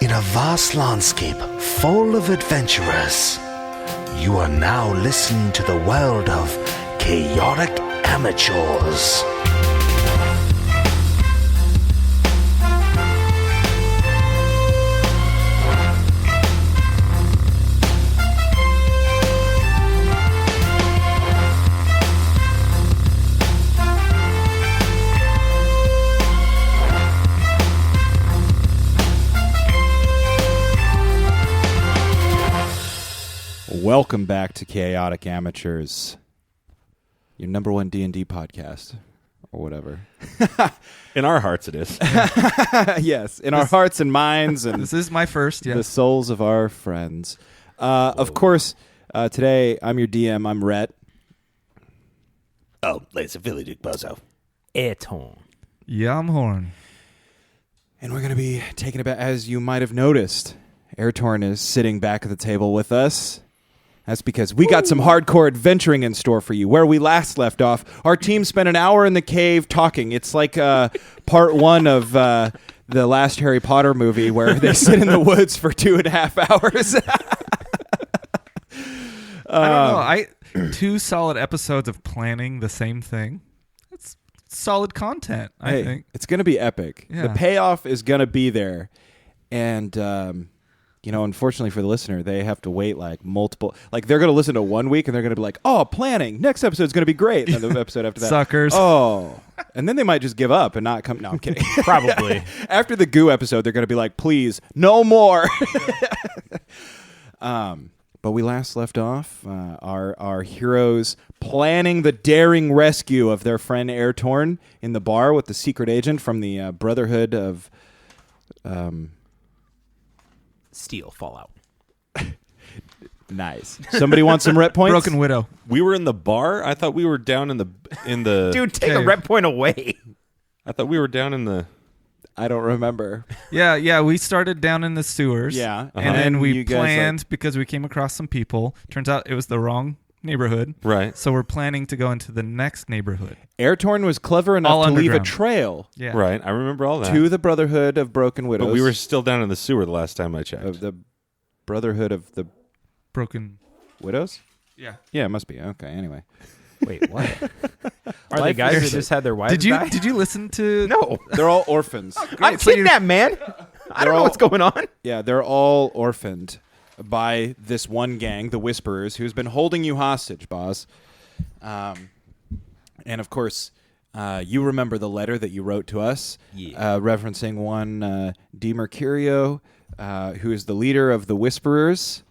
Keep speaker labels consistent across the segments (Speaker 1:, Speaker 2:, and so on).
Speaker 1: In a vast landscape full of adventurers, you are now listening to the world of chaotic amateurs.
Speaker 2: Welcome back to Chaotic Amateurs, your number one D&D podcast, or whatever.
Speaker 3: In our hearts it is.
Speaker 2: Yes, in our hearts and minds, and
Speaker 4: this is my first,
Speaker 2: the souls of our friends. Of course, today I'm your DM, I'm Rhett.
Speaker 1: Oh, it's a Philly Duke Bozo.
Speaker 5: Erotrn.
Speaker 4: Jamhorn.
Speaker 2: And we're going to be taking it back, as you might have noticed. Erotrn is sitting back at the table with us. That's because we got some hardcore adventuring in store for you. Where we last left off, our team spent an hour in the cave talking. It's like part one of the last Harry Potter movie where they sit in the woods for 2.5 hours.
Speaker 4: I don't know. 2 solid episodes of planning the same thing. It's solid content, I think.
Speaker 2: It's going to be epic.
Speaker 4: Yeah.
Speaker 2: The payoff is going to be there. And... unfortunately for the listener, they have to wait like multiple. Like they're going to listen to 1 week and they're going to be like, "Oh, planning. Next episode's going to be great." And then the episode after that,
Speaker 4: Suckers.
Speaker 2: Oh, and then they might just give up and not come. No, I'm kidding.
Speaker 5: Probably.
Speaker 2: After the goo episode, they're going to be like, "Please, no more." But we last left off our heroes planning the daring rescue of their friend Erotrn in the bar with the secret agent from the Brotherhood of.
Speaker 5: Steel Fallout.
Speaker 2: Nice. Somebody want some rep points?
Speaker 4: Broken Widow.
Speaker 3: We were in the bar? I thought we were down in the
Speaker 5: Dude, take a
Speaker 4: cave.
Speaker 5: rep point away.
Speaker 3: I thought we were down in the
Speaker 2: I don't remember.
Speaker 4: Yeah, we started down in the sewers.
Speaker 2: Yeah.
Speaker 4: And then we
Speaker 2: you guys,
Speaker 4: planned because we came across some people. Turns out it was the wrong neighborhood.
Speaker 3: right.
Speaker 4: So we're planning to go into the next neighborhood.
Speaker 2: Erotrn was clever enough
Speaker 4: All
Speaker 2: to leave a
Speaker 4: underground.
Speaker 2: trail
Speaker 4: Yeah.
Speaker 3: Right. I remember all that.
Speaker 2: to the Brotherhood of Broken Widows.
Speaker 3: But we were still down in the sewer the last time I checked.
Speaker 2: of the Brotherhood of the
Speaker 4: Broken.
Speaker 2: Widows?
Speaker 4: Yeah.
Speaker 2: Yeah, it must be. Okay, anyway.
Speaker 5: Wait, what? Are they guys that just had their wives die?
Speaker 4: Did you listen to?
Speaker 5: No.
Speaker 2: They're all orphans.
Speaker 5: I'm
Speaker 4: so you're-
Speaker 5: kidnapped, man. I don't know what's going on.
Speaker 2: Yeah, they're all orphaned by this one gang, the Whisperers, who's been holding you hostage, boss. And of course, you remember the letter that you wrote to us, referencing one Di Mercurio, who is the leader of the Whisperers,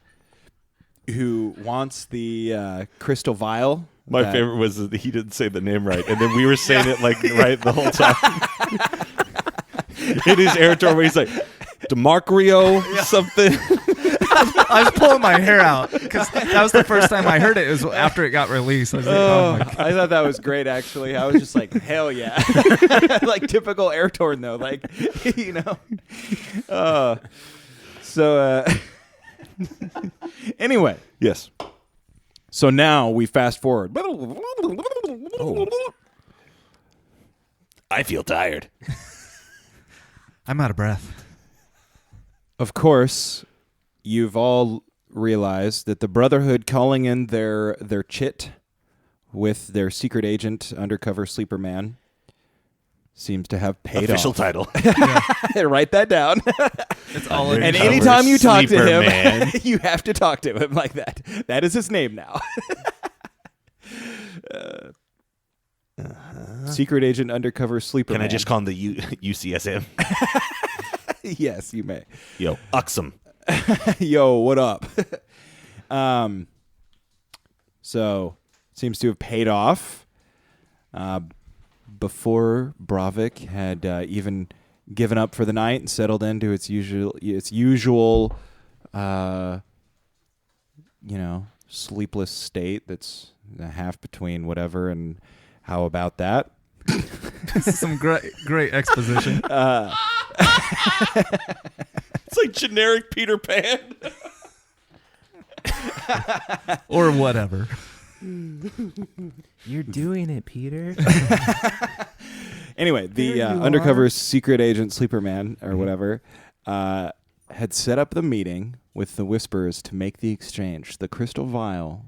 Speaker 2: who wants the crystal vial.
Speaker 3: My favorite was that he didn't say the name right, and then we were saying it like right the whole time. It is Erotrn where he's like, DeMarco something.
Speaker 4: I was pulling my hair out because that was the first time I heard it. It was after it got released. I was like, oh my God.
Speaker 2: I thought that was great, actually. I was just like, hell yeah. Like typical Erotrn, though. Like, you know. Anyway.
Speaker 3: Yes.
Speaker 2: So now we fast forward.
Speaker 1: I feel tired.
Speaker 4: I'm out of breath.
Speaker 2: Of course, you've all realized that the Brotherhood calling in their chit with their secret agent, undercover sleeper man, seems to have paid
Speaker 1: Official
Speaker 2: off.
Speaker 1: title.
Speaker 2: Write that down.
Speaker 4: It's all
Speaker 2: And
Speaker 3: Undercover
Speaker 2: anytime you talk to
Speaker 3: sleeper
Speaker 2: him,
Speaker 3: man.
Speaker 2: you have to talk to him like that. That is his name now. Secret agent, undercover sleeper
Speaker 1: Can
Speaker 2: man.
Speaker 1: I just call him the UCSM?
Speaker 2: Yes, you may.
Speaker 1: Yo, Uxum.
Speaker 2: Yo, what up? So, seems to have paid off. Before Bravik had even given up for the night and settled into its usual, sleepless state that's a half between whatever and how about that.
Speaker 4: This is some great exposition.
Speaker 3: It's like generic Peter Pan.
Speaker 4: Or whatever.
Speaker 5: You're doing it, Peter.
Speaker 2: Anyway, the
Speaker 4: There you
Speaker 2: undercover
Speaker 4: are.
Speaker 2: secret agent sleeper man or whatever had set up the meeting with the Whisperers to make the exchange, the crystal vial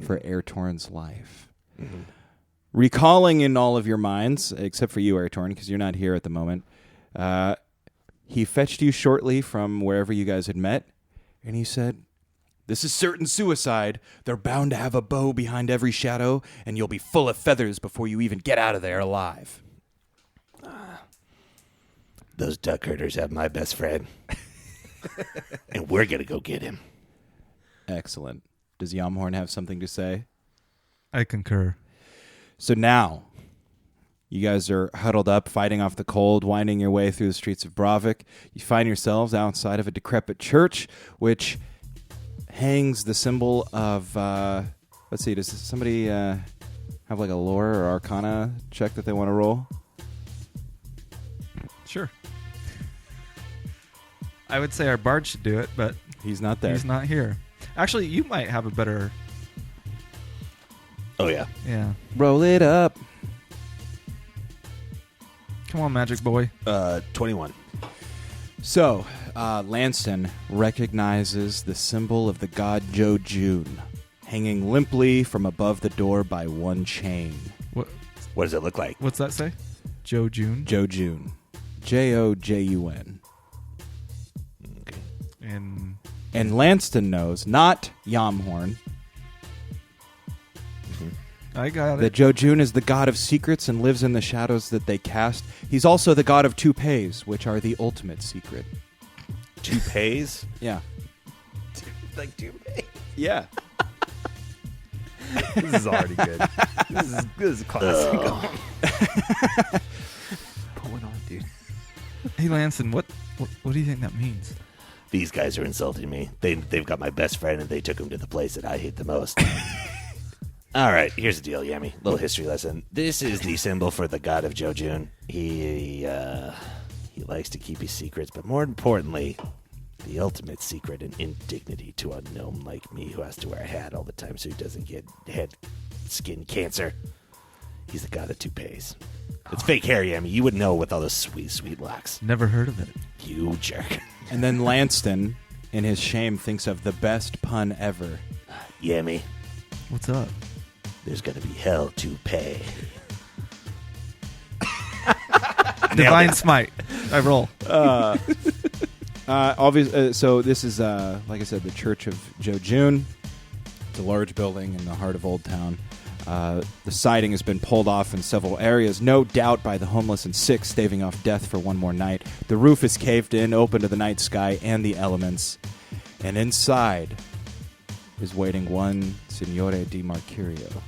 Speaker 2: for Erotrn's life.
Speaker 3: Mm-hmm.
Speaker 2: Recalling in all of your minds, except for you, Erotrn, because you're not here at the moment, he fetched you shortly from wherever you guys had met, and he said, "This is certain suicide. They're bound to have a bow behind every shadow, and you'll be full of feathers before you even get out of there alive."
Speaker 1: Those duck herders have my best friend. And we're going to go get him.
Speaker 2: Excellent. Does Jamhorn have something to say?
Speaker 4: I concur.
Speaker 2: So now, you guys are huddled up, fighting off the cold, winding your way through the streets of Bravik. You find yourselves outside of a decrepit church, which hangs the symbol of, let's see, does somebody have like a lore or arcana check that they want to roll?
Speaker 4: Sure. I would say our bard should do it, but
Speaker 2: He's not there.
Speaker 4: he's not here. Actually, you might have a better...
Speaker 1: Oh, yeah.
Speaker 4: Yeah.
Speaker 2: Roll it up.
Speaker 4: Come on, magic boy.
Speaker 1: 21.
Speaker 2: So, Lanceton recognizes the symbol of the god Jojun, hanging limply from above the door by one chain.
Speaker 4: What?
Speaker 1: What does it look like?
Speaker 4: What's that say? Jojun?
Speaker 2: Jojun. Jojun.
Speaker 1: Okay.
Speaker 4: And
Speaker 2: And Lanceton knows, not Jamhorn,
Speaker 4: I got
Speaker 2: that
Speaker 4: it.
Speaker 2: Jojun is the god of secrets and lives in the shadows that they cast. He's also the god of toupees, which are the ultimate secret.
Speaker 3: Toupees?
Speaker 2: Yeah.
Speaker 1: Like toupee.
Speaker 2: Yeah.
Speaker 5: This is already good. This is classic. Going on, dude.
Speaker 4: Hey, Lanson, what do you think that means?
Speaker 1: These guys are insulting me. They've got my best friend, and they took him to the place that I hate the most. All right, here's the deal, Yami. Little history lesson. This is the symbol for the god of Jojun. He likes to keep his secrets, but more importantly, the ultimate secret and indignity to a gnome like me who has to wear a hat all the time so he doesn't get head skin cancer. He's the god of toupees. It's fake hair, Yami. You would know with all those sweet, sweet locks.
Speaker 4: Never heard of it.
Speaker 1: You jerk.
Speaker 2: And then Lanceton, in his shame, thinks of the best pun ever.
Speaker 1: Yami,
Speaker 4: What's up?
Speaker 1: there's gonna be hell to pay.
Speaker 4: Divine Smite. I roll.
Speaker 2: So this is, like I said, the Church of Jojun. It's a large building in the heart of Old Town. The siding has been pulled off in several areas, no doubt by the homeless and sick, staving off death for one more night. The roof is caved in, open to the night sky and the elements. And inside is waiting one Signore Di Marcurio.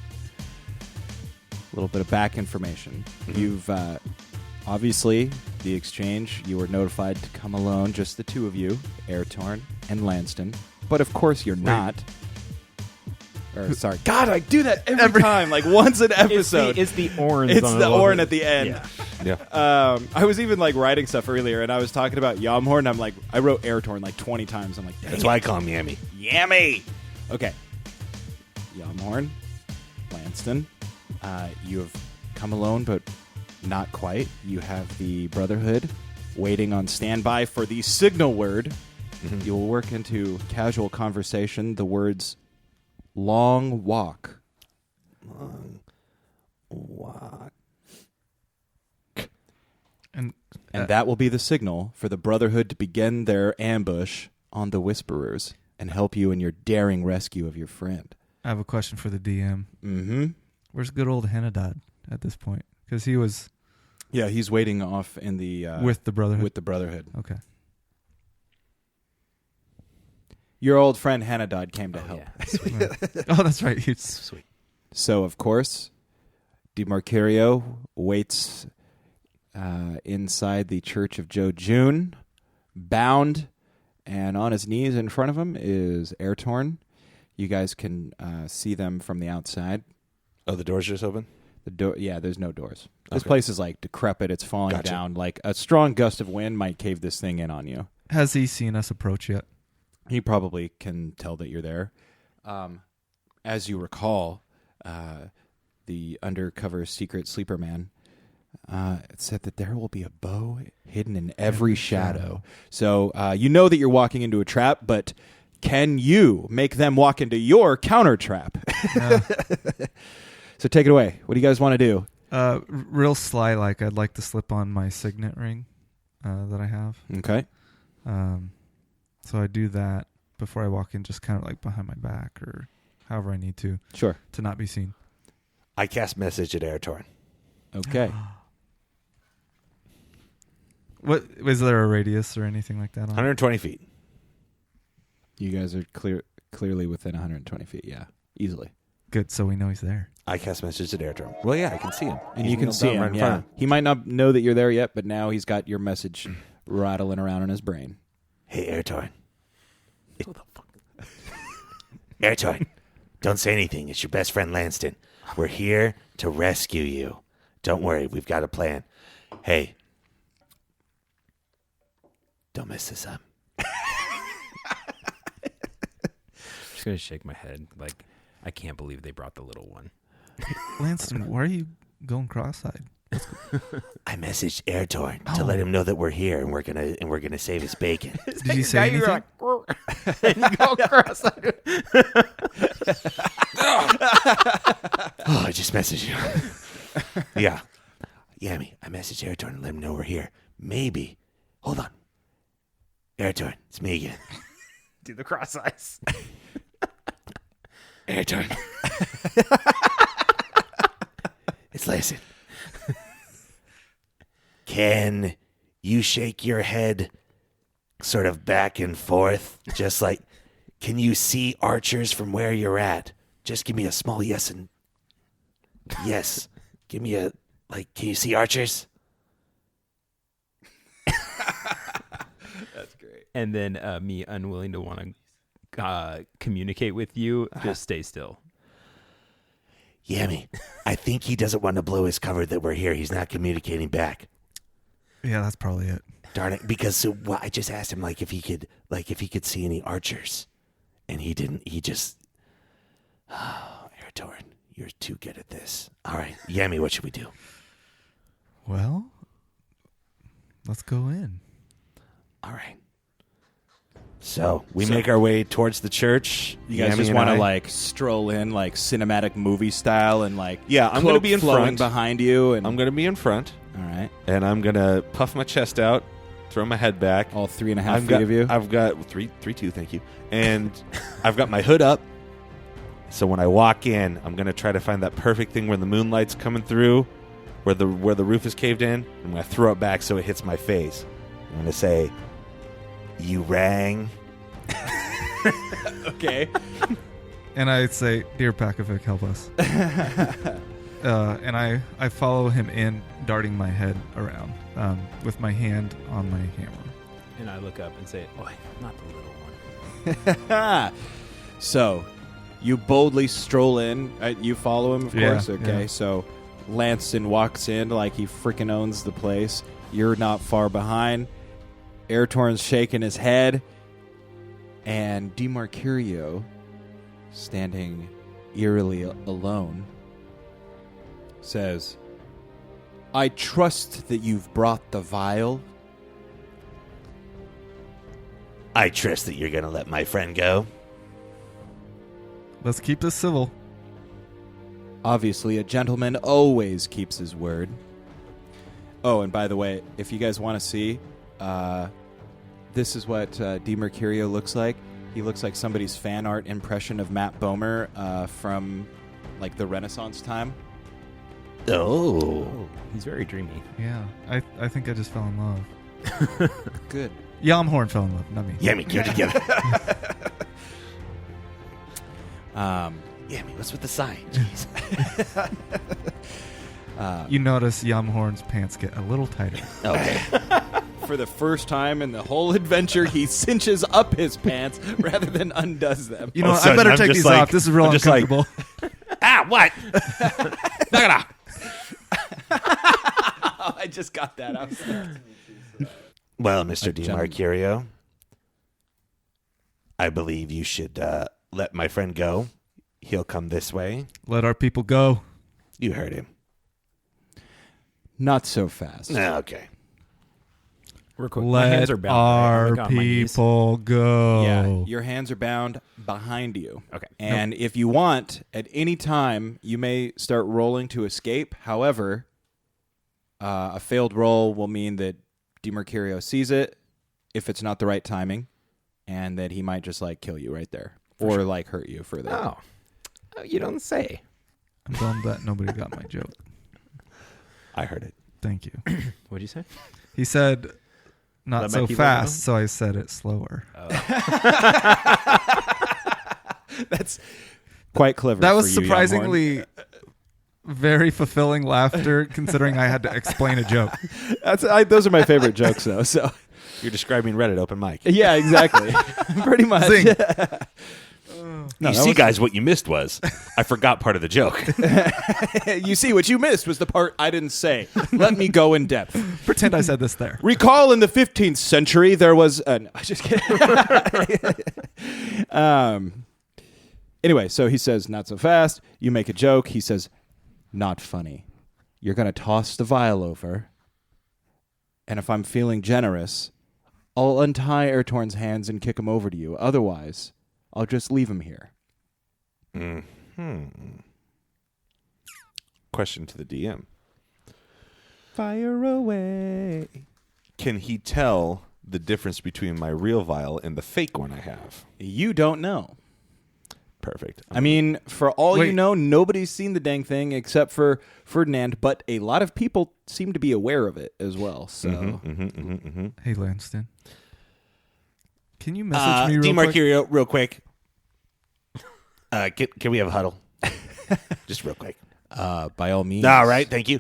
Speaker 2: A little bit of back information.
Speaker 3: Mm-hmm.
Speaker 2: You've, obviously, the exchange, you were notified to come alone, just the two of you, Erotrn and Lanceton. But of course you're not. Or, sorry. God, I do that every time, like once an episode.
Speaker 5: It's the orange.
Speaker 2: It's
Speaker 5: on
Speaker 2: the
Speaker 5: logo.
Speaker 2: Orn at the end.
Speaker 5: Yeah.
Speaker 3: Yeah.
Speaker 2: I was even like writing stuff earlier, and I was talking about Jamhorn. And I'm like, I wrote Erotrn like 20 times. I'm like, dang
Speaker 1: That's
Speaker 2: it.
Speaker 1: why I call him Yami.
Speaker 2: Yummy. Okay. Jamhorn, Lanceton, you have come alone, but not quite. You have the Brotherhood waiting on standby for the signal word.
Speaker 3: Mm-hmm.
Speaker 2: You will work into casual conversation the words "long walk."
Speaker 1: What?
Speaker 4: And
Speaker 2: And that will be the signal for the Brotherhood to begin their ambush on the Whisperers and help you in your daring rescue of your friend.
Speaker 4: I have a question for the DM.
Speaker 2: Mm-hmm.
Speaker 4: Where's good old Henadad at this point? Because he was
Speaker 2: Yeah, he's waiting off in the
Speaker 4: with the Brotherhood.
Speaker 2: with the Brotherhood.
Speaker 4: Okay.
Speaker 2: Your old friend Hanadad came to help.
Speaker 1: Yeah.
Speaker 4: Oh, that's right. He's
Speaker 1: Sweet.
Speaker 2: So, of course, Di Marcurio waits inside the Church of Jojun, bound, and on his knees in front of him is Erotrn. You guys can see them from the outside.
Speaker 3: Oh, the door's just open?
Speaker 2: The door, yeah, there's no doors. This
Speaker 3: Okay.
Speaker 2: place is like decrepit. It's falling
Speaker 3: Gotcha.
Speaker 2: down. Like a strong gust of wind might cave this thing in on you.
Speaker 4: Has he seen us approach yet?
Speaker 2: He probably can tell that you're there. As you recall, the undercover secret sleeper man It said that there will be a bow hidden in every shadow. So you know that you're walking into a trap, but can you make them walk into your counter trap? So take it away. What do you guys want to do?
Speaker 4: Real sly, like I'd like to slip on my signet ring that I have.
Speaker 2: Okay.
Speaker 4: So I do that before I walk in, just kind of like behind my back or however I need to.
Speaker 2: Sure.
Speaker 4: To not be seen.
Speaker 1: I cast message at Erotrn.
Speaker 2: Okay.
Speaker 4: What is there a radius or anything like that on?
Speaker 1: 120 feet.
Speaker 2: You guys are clearly within 120 feet. Yeah, easily.
Speaker 4: Good, so we know he's there.
Speaker 1: I cast message at Erotrn. Well, yeah, I can see him.
Speaker 2: And
Speaker 1: He's
Speaker 2: you can
Speaker 1: kneeled
Speaker 2: see
Speaker 1: down
Speaker 2: him.
Speaker 1: right in
Speaker 2: Yeah.
Speaker 1: front of him.
Speaker 2: He might not know that you're there yet, but now he's got your message rattling around in his brain.
Speaker 1: Hey, Erotrn. Who the fuck? Erotrn, don't say anything. It's your best friend Lanceton. We're here to rescue you. Don't worry, we've got a plan. Hey, don't mess this up.
Speaker 5: Just gonna shake my head. Like, I can't believe they brought the little one.
Speaker 4: Lanston, why are you going cross-eyed?
Speaker 1: I messaged Erotrn to let him know that we're here and we're gonna save his bacon.
Speaker 4: Did you say anything?
Speaker 1: Oh, I just messaged you. Yeah. Yami, I messaged Erotrn and let him know we're here. Maybe. Hold on. Erotrn, it's me again.
Speaker 5: Do the cross eyes.
Speaker 1: Erotrn. It's Lanceton. Can you shake your head sort of back and forth? Just like, can you see archers from where you're at? Just give me a small yes and yes. Give me a, like, can you see archers?
Speaker 2: That's great.
Speaker 5: And then me unwilling to want to communicate with you, just stay still.
Speaker 1: Yami, I think he doesn't want to blow his cover that we're here. He's not communicating back.
Speaker 4: Yeah, that's probably it.
Speaker 1: Darn it! Because I just asked him if he could see any archers, and he didn't. He just, Erotrn, you're too good at this. All right, Yami, what should we do?
Speaker 4: Well, let's go in.
Speaker 1: All right. So we make our way towards the church.
Speaker 2: You guys
Speaker 1: Yami
Speaker 2: just
Speaker 1: and
Speaker 2: want to
Speaker 1: I.
Speaker 2: like stroll in like cinematic movie style and like
Speaker 3: Yeah, I'm gonna be in
Speaker 2: flowing
Speaker 3: front.
Speaker 2: behind you and
Speaker 3: I'm going to be in front,
Speaker 2: all right,
Speaker 3: and I'm going to puff my chest out, throw my head back.
Speaker 2: all 3.5
Speaker 3: I've
Speaker 2: feet
Speaker 3: got,
Speaker 2: of you.
Speaker 3: I've got 3.2, thank you. And I've got my hood up. So when I walk in, I'm going to try to find that perfect thing where the moonlight's coming through, where the roof is caved in. I'm going to throw it back so it hits my face. I'm going to say, "You rang."
Speaker 2: Okay.
Speaker 4: And I'd say, Dear Pakovic, help us. And I follow him in, darting my head around with my hand on my hammer.
Speaker 5: And I look up and say, "Oh, not the little one."
Speaker 2: So, you boldly stroll in. You follow him, of
Speaker 4: Yeah,
Speaker 2: course. Okay.
Speaker 4: yeah.
Speaker 2: So, Lanston walks in like he freaking owns the place. You're not far behind. Erotrn's shaking his head. And DiMarcurio, standing eerily alone, says, "I trust that you've brought the vial."
Speaker 1: I trust that you're going to let my friend go.
Speaker 4: Let's keep this civil.
Speaker 2: Obviously, a gentleman always keeps his word. Oh, and by the way, if you guys want to see, this is what DiMarcurio looks like. He looks like somebody's fan art impression of Matt Bomer from like the Renaissance time.
Speaker 1: Oh.
Speaker 5: He's very dreamy.
Speaker 4: Yeah, I think I just fell in love.
Speaker 2: Good.
Speaker 4: Jamhorn fell in love, not me.
Speaker 1: Yami, get it together. Yami, what's with the sign? Jeez.
Speaker 4: You notice Jamhorn's pants get a little tighter.
Speaker 1: Okay.
Speaker 2: For the first time in the whole adventure, he cinches up his pants rather than undoes them.
Speaker 4: You know,
Speaker 3: All of
Speaker 4: what?
Speaker 3: a
Speaker 4: I better
Speaker 3: sudden, I'm
Speaker 4: take
Speaker 3: just
Speaker 4: these
Speaker 3: like-
Speaker 4: off. This is real
Speaker 3: I'm just like-
Speaker 4: uncomfortable.
Speaker 1: Ah, what? Knock it off.
Speaker 2: I just got that. I was like,
Speaker 1: Well, Mr.
Speaker 2: gentleman.
Speaker 1: DiMarcurio, I believe you should let my friend go. He'll come this way.
Speaker 4: Let our people go.
Speaker 1: You heard him.
Speaker 2: Not so fast.
Speaker 1: Okay.
Speaker 5: Real quick. My hands
Speaker 4: Let
Speaker 5: are bound. Right? I'm,
Speaker 4: our
Speaker 5: like, on my knees.
Speaker 4: people go.
Speaker 2: Yeah, your hands are bound behind you.
Speaker 5: Okay.
Speaker 2: And if you want, at any time, you may start rolling to escape. However, a failed roll will mean that DiMercurio sees it if it's not the right timing, and that he might just like kill you right there or like hurt you further.
Speaker 5: Oh, you don't say.
Speaker 4: I'm bummed that nobody got my joke.
Speaker 3: I heard it.
Speaker 4: Thank you.
Speaker 5: What'd you say?
Speaker 4: He said, not
Speaker 5: Let my
Speaker 4: so
Speaker 5: people
Speaker 4: fast, so I said it slower.
Speaker 2: That's quite clever.
Speaker 4: That was
Speaker 2: for you,
Speaker 4: surprisingly very fulfilling laughter, considering I had to explain a joke.
Speaker 2: Those are my favorite jokes, though. So
Speaker 3: You're describing Reddit open mic.
Speaker 2: yeah, exactly. Pretty much.
Speaker 4: Zing.
Speaker 2: No,
Speaker 3: you
Speaker 2: that
Speaker 3: see,
Speaker 2: was-
Speaker 3: guys, what you missed was I forgot part of the joke.
Speaker 2: You see, what you missed was the part I didn't say. Let me go in depth.
Speaker 4: Pretend I said this there.
Speaker 2: Recall in the 15th century, there was an... Just kidding. Anyway, so he says, not so fast. You make a joke. He says, not funny. You're going to toss the vial over. And if I'm feeling generous, I'll untie Erotrn's hands and kick him over to you. Otherwise, I'll just leave him here.
Speaker 3: Question to the DM.
Speaker 2: Fire away.
Speaker 3: Can he tell the difference between my real vial and the fake one I have?
Speaker 2: You don't know.
Speaker 3: Perfect.
Speaker 2: I mean, for all you
Speaker 4: Wait.
Speaker 2: know, nobody's seen the dang thing except for Ferdinand, but a lot of people seem to be aware of it as well. So,
Speaker 4: Hey, Lanston. Can you message me real quick?
Speaker 1: DiMercurio, real quick. Can we have a huddle? Just real quick.
Speaker 2: by all means.
Speaker 1: All right, thank you.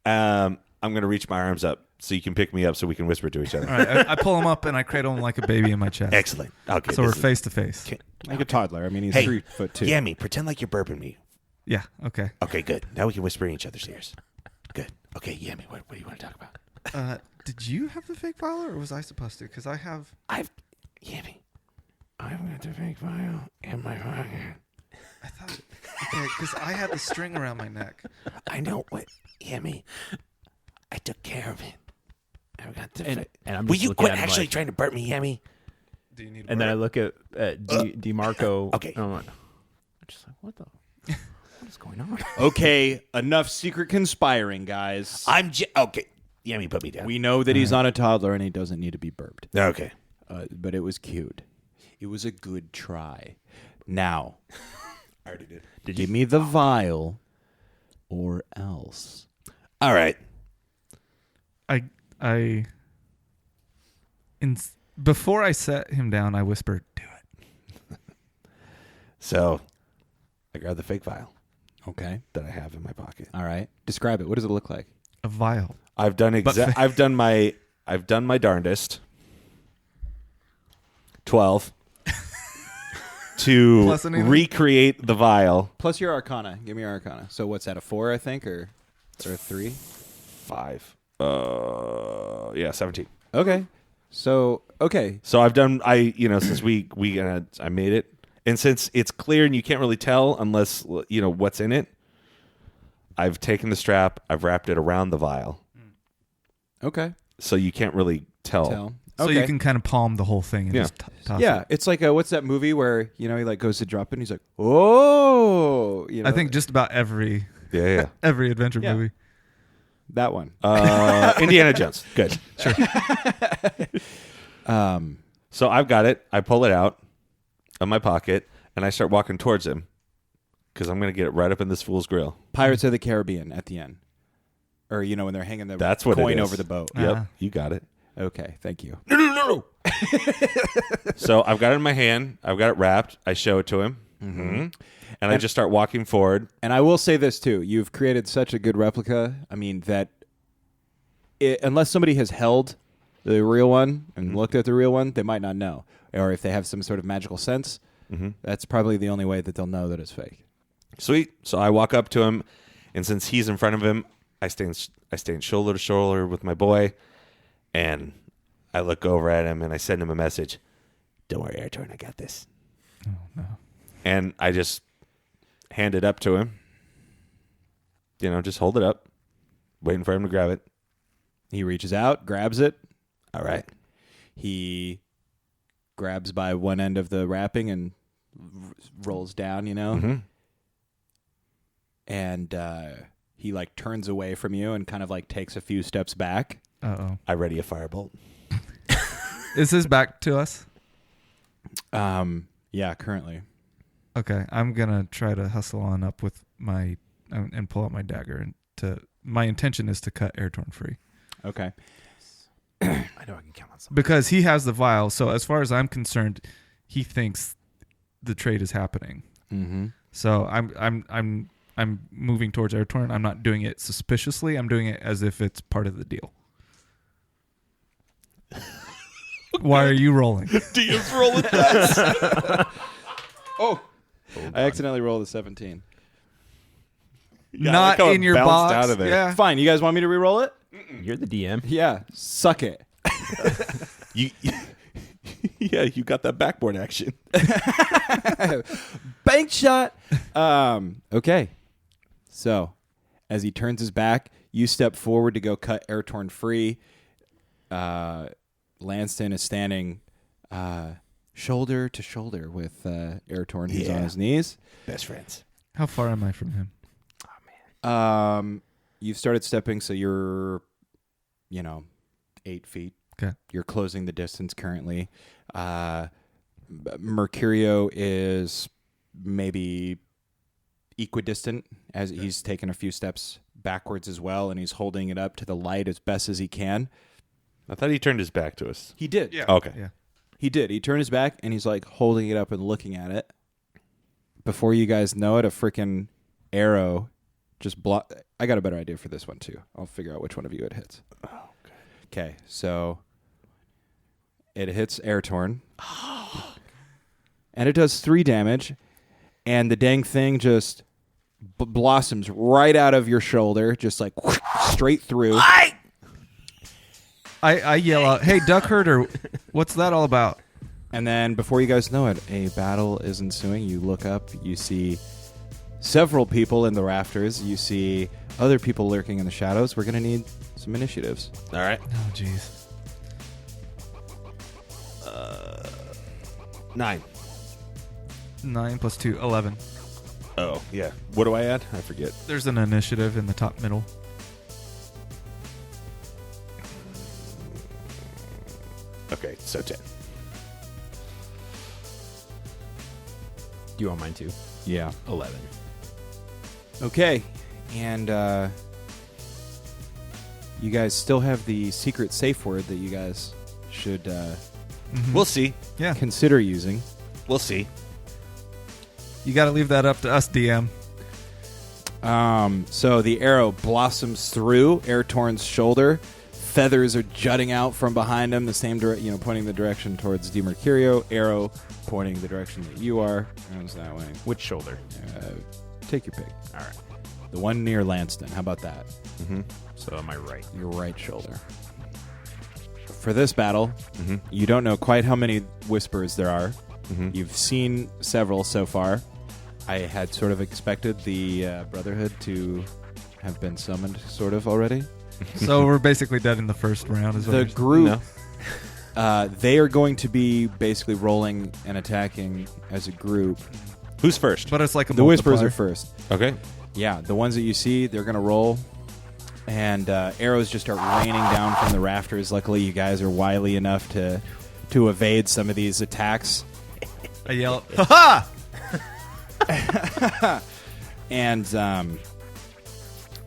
Speaker 3: I'm going to reach my arms up so you can pick me up so we can whisper to each other.
Speaker 4: All right, I pull him up and I cradle him like a baby in my chest.
Speaker 1: Excellent. Okay.
Speaker 4: So we're
Speaker 1: this is-
Speaker 4: face to face.
Speaker 2: Like a toddler. I mean, he's
Speaker 1: Hey,
Speaker 2: 3'2".
Speaker 1: Yammy, pretend like you're burping me.
Speaker 4: Yeah, okay.
Speaker 1: Okay, good. Now we can whisper in each other's ears. Good. Okay, Yammy, what do you want to talk about?
Speaker 4: Did you have the fake file or was I supposed to? Because I have...
Speaker 1: Yammy, I've got the fake file in my pocket.
Speaker 4: I thought... Okay, because I had the string around my neck.
Speaker 1: I know what, Yammy. I took care of it. I've got the
Speaker 5: And I'm
Speaker 1: Will
Speaker 5: just
Speaker 1: you
Speaker 5: looking
Speaker 1: quit
Speaker 5: at him
Speaker 1: actually
Speaker 5: like-
Speaker 1: trying to burp me, Yammy?
Speaker 4: Do you need
Speaker 5: And then I look at DiMarco.
Speaker 1: Okay.
Speaker 5: And I'm like, just like, what is going on?
Speaker 2: Okay, enough secret conspiring, guys.
Speaker 1: Okay. Yammy, put me down.
Speaker 2: We know that he's not a toddler and he doesn't need to be burped.
Speaker 1: Okay.
Speaker 2: But it was cute. It was a good try. Now,
Speaker 3: I already did.
Speaker 2: give me the vial or else.
Speaker 1: All right.
Speaker 4: Before I set him down, I whispered, "Do it."
Speaker 1: So, I grabbed the fake file
Speaker 2: Okay.
Speaker 1: that I have in my pocket.
Speaker 2: All right. Describe it. What does it look like?
Speaker 4: A vial.
Speaker 3: I've done I've done my darndest. 12 to
Speaker 4: Plus anything?
Speaker 3: recreate the vial.
Speaker 2: Plus your Arcana. Give me your Arcana. So what's that, a 4, I think, or a 3?
Speaker 3: 5. 17.
Speaker 2: Okay. So, okay.
Speaker 3: So I've done since I made it, and since it's clear and you can't really tell unless what's in it, I've taken the strap, I've wrapped it around the vial,
Speaker 2: Okay.
Speaker 3: so you can't really tell.
Speaker 4: So
Speaker 2: Okay.
Speaker 4: you can kind of palm the whole thing and
Speaker 3: Yeah.
Speaker 4: just toss
Speaker 2: Yeah,
Speaker 4: it.
Speaker 2: it's like what's that movie where he like goes to drop it and he's like, oh,
Speaker 4: I think just about every
Speaker 3: Yeah.
Speaker 4: adventure
Speaker 2: Yeah.
Speaker 4: movie.
Speaker 2: that one.
Speaker 3: Indiana Jones. Good. So I've got it. I pull it out of my pocket and I start walking towards him because I'm going to get it right up in this fool's grill.
Speaker 2: Pirates of the Caribbean at the end, or when they're hanging the
Speaker 3: That's what it
Speaker 2: coin
Speaker 3: is.
Speaker 2: over the boat.
Speaker 3: Yep, you got it.
Speaker 2: Okay, thank you.
Speaker 1: No.
Speaker 3: So I've got it in my hand. I've got it wrapped. I show it to him. Mm-hmm. And I just start walking forward.
Speaker 2: And I will say this too: you've created such a good replica. I mean that, unless somebody has held the real one and looked at the real one, they might not know. Or if they have some sort of magical sense, that's probably the only way that they'll know that it's fake.
Speaker 3: Sweet. So I walk up to him, and since he's in front of him, I stand shoulder to shoulder with my boy, and I look over at him and I send him a message. Don't worry, Erotrn, I got this.
Speaker 4: Oh, no.
Speaker 3: And I just hand it up to him. Just hold it up. Waiting for him to grab it.
Speaker 2: He reaches out, grabs it.
Speaker 3: All right.
Speaker 2: He grabs by one end of the wrapping and rolls down,
Speaker 3: Mhm.
Speaker 2: and he like turns away from you and kind of like takes a few steps back.
Speaker 4: Uh-oh.
Speaker 3: I ready a firebolt.
Speaker 4: Is his back to us?
Speaker 2: Yeah, currently.
Speaker 4: Okay, I'm going to try to hustle on up with my... and pull out my dagger. My intention is to cut Erotrn free.
Speaker 2: Okay.
Speaker 5: I know I can count on something.
Speaker 4: Because he has the vial, so as far as I'm concerned, he thinks the trade is happening.
Speaker 2: Mm-hmm.
Speaker 4: So I'm moving towards Erotrn. I'm not doing it suspiciously. I'm doing it as if it's part of the deal. Why are you rolling?
Speaker 2: DM's rolling dice. Oh, I accidentally rolled a 17.
Speaker 3: Yeah,
Speaker 4: Not
Speaker 3: like how
Speaker 4: in
Speaker 3: it
Speaker 4: your
Speaker 3: bounced
Speaker 4: box.
Speaker 3: out of there.
Speaker 4: Yeah.
Speaker 2: Fine. You guys want me to re-roll it?
Speaker 5: You're the DM.
Speaker 2: Yeah. Suck it.
Speaker 3: You, yeah, you got that backboard action.
Speaker 2: Bank shot. Okay. So, as he turns his back, you step forward to go cut Erotrn free. Lanceton is standing shoulder to shoulder with Erotrn, who's on
Speaker 3: Yeah.
Speaker 2: his knees.
Speaker 3: Best friends.
Speaker 4: How far am I from him?
Speaker 2: You've started stepping, so you're, 8 feet.
Speaker 4: Okay.
Speaker 2: You're closing the distance currently. Mercurio is maybe equidistant as he's taken a few steps backwards as well, and he's holding it up to the light as best as he can.
Speaker 3: I thought he turned his back to us.
Speaker 2: He did.
Speaker 4: Yeah.
Speaker 3: Okay.
Speaker 4: Yeah.
Speaker 2: He did. He turned his back, and he's like holding it up and looking at it. Before you guys know it, a freaking arrow just block. I got a better idea for this one too. I'll figure out which one of you it hits. Okay, so it hits Erotrn, and it does 3 damage, and the dang thing just blossoms right out of your shoulder, just like straight through.
Speaker 4: I yell out, "Hey, duck herder, what's that all about?"
Speaker 2: And then before you guys know it, a battle is ensuing. You look up, you see several people in the rafters. You see other people lurking in the shadows. We're going to need some initiatives.
Speaker 3: All right.
Speaker 4: Oh, jeez.
Speaker 3: 9.
Speaker 4: 9 plus 2, 11.
Speaker 3: Oh, yeah. What do I add? I forget.
Speaker 4: There's an initiative in the top middle.
Speaker 3: Okay, so 10.
Speaker 5: Do you want mine too?
Speaker 2: Yeah.
Speaker 5: 11.
Speaker 2: Okay. And you guys still have the secret safe word that you guys should
Speaker 4: Mhm.
Speaker 3: We'll see.
Speaker 4: Yeah.
Speaker 2: consider using.
Speaker 3: We'll see.
Speaker 4: You got to leave that up to us, DM.
Speaker 2: So the arrow blossoms through Erotrn's shoulder. Feathers are jutting out from behind him, the same pointing the direction towards DiMercurio. Arrow pointing the direction that you are. Goes that way.
Speaker 5: Which shoulder?
Speaker 2: Take your pick.
Speaker 5: All right.
Speaker 2: The one near Lanceton. How about that?
Speaker 3: Mm-hmm.
Speaker 5: So am I right?
Speaker 2: Your right shoulder. For this battle,
Speaker 3: Mm-hmm.
Speaker 2: you don't know quite how many whispers there are.
Speaker 3: Mm-hmm.
Speaker 2: You've seen several so far. I had sort of expected the Brotherhood to have been summoned sort of already.
Speaker 4: So we're basically dead in the first round. Is what
Speaker 2: The
Speaker 4: you're saying?
Speaker 2: group, they are going to be basically rolling and attacking as a group.
Speaker 3: Who's first?
Speaker 4: But it's like a
Speaker 2: The whispers are
Speaker 4: multiplier.
Speaker 2: first.
Speaker 3: Okay.
Speaker 2: Yeah, the ones that you see, they're going to roll. And arrows just start raining down from the rafters. Luckily, you guys are wily enough to evade some of these attacks.
Speaker 4: I yell, "Ha ha!"
Speaker 2: And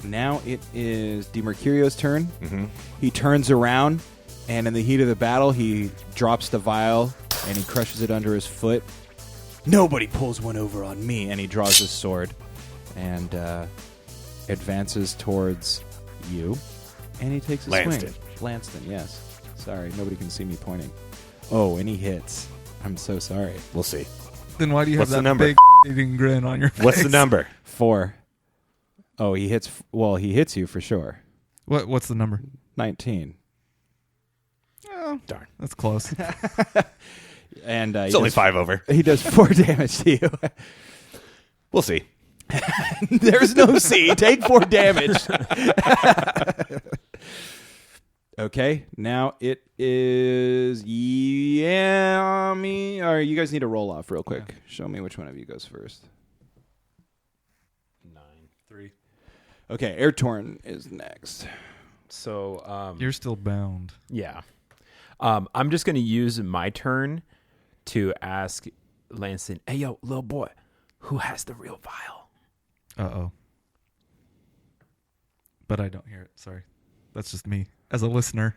Speaker 2: now it is DiMercurio's turn.
Speaker 3: Mm-hmm.
Speaker 2: He turns around, and in the heat of the battle, he drops the vial, and he crushes it under his foot. Nobody pulls one over on me, and he draws his sword and advances towards you, and he takes a
Speaker 3: Lanceton.
Speaker 2: swing. Lanceton, yes. Sorry, nobody can see me pointing. Oh, and he hits. I'm so sorry.
Speaker 3: We'll see.
Speaker 4: Then why do you have
Speaker 3: What's the
Speaker 4: that
Speaker 3: number?
Speaker 4: big eating grin on your face?
Speaker 3: What's the number?
Speaker 2: 4. Oh, he hits. Well, he hits you for sure.
Speaker 4: What's the number?
Speaker 2: 19.
Speaker 4: Oh,
Speaker 3: Darn.
Speaker 4: that's close.
Speaker 2: And
Speaker 3: It's only 5 over.
Speaker 2: He does 4 damage to you.
Speaker 3: We'll see.
Speaker 2: There's no C. Take 4 damage. Okay, now it is Yami. All right, you guys need to roll off real quick. Show me which one of you goes first.
Speaker 5: 9.
Speaker 4: 3.
Speaker 2: Okay, Erotrn is next.
Speaker 5: So
Speaker 4: You're still bound.
Speaker 5: yeah. I'm just gonna use my turn to ask Lanceton, hey yo, little boy, who has the real vial?
Speaker 4: Uh-oh. But I don't hear it. Sorry. That's just me as a listener.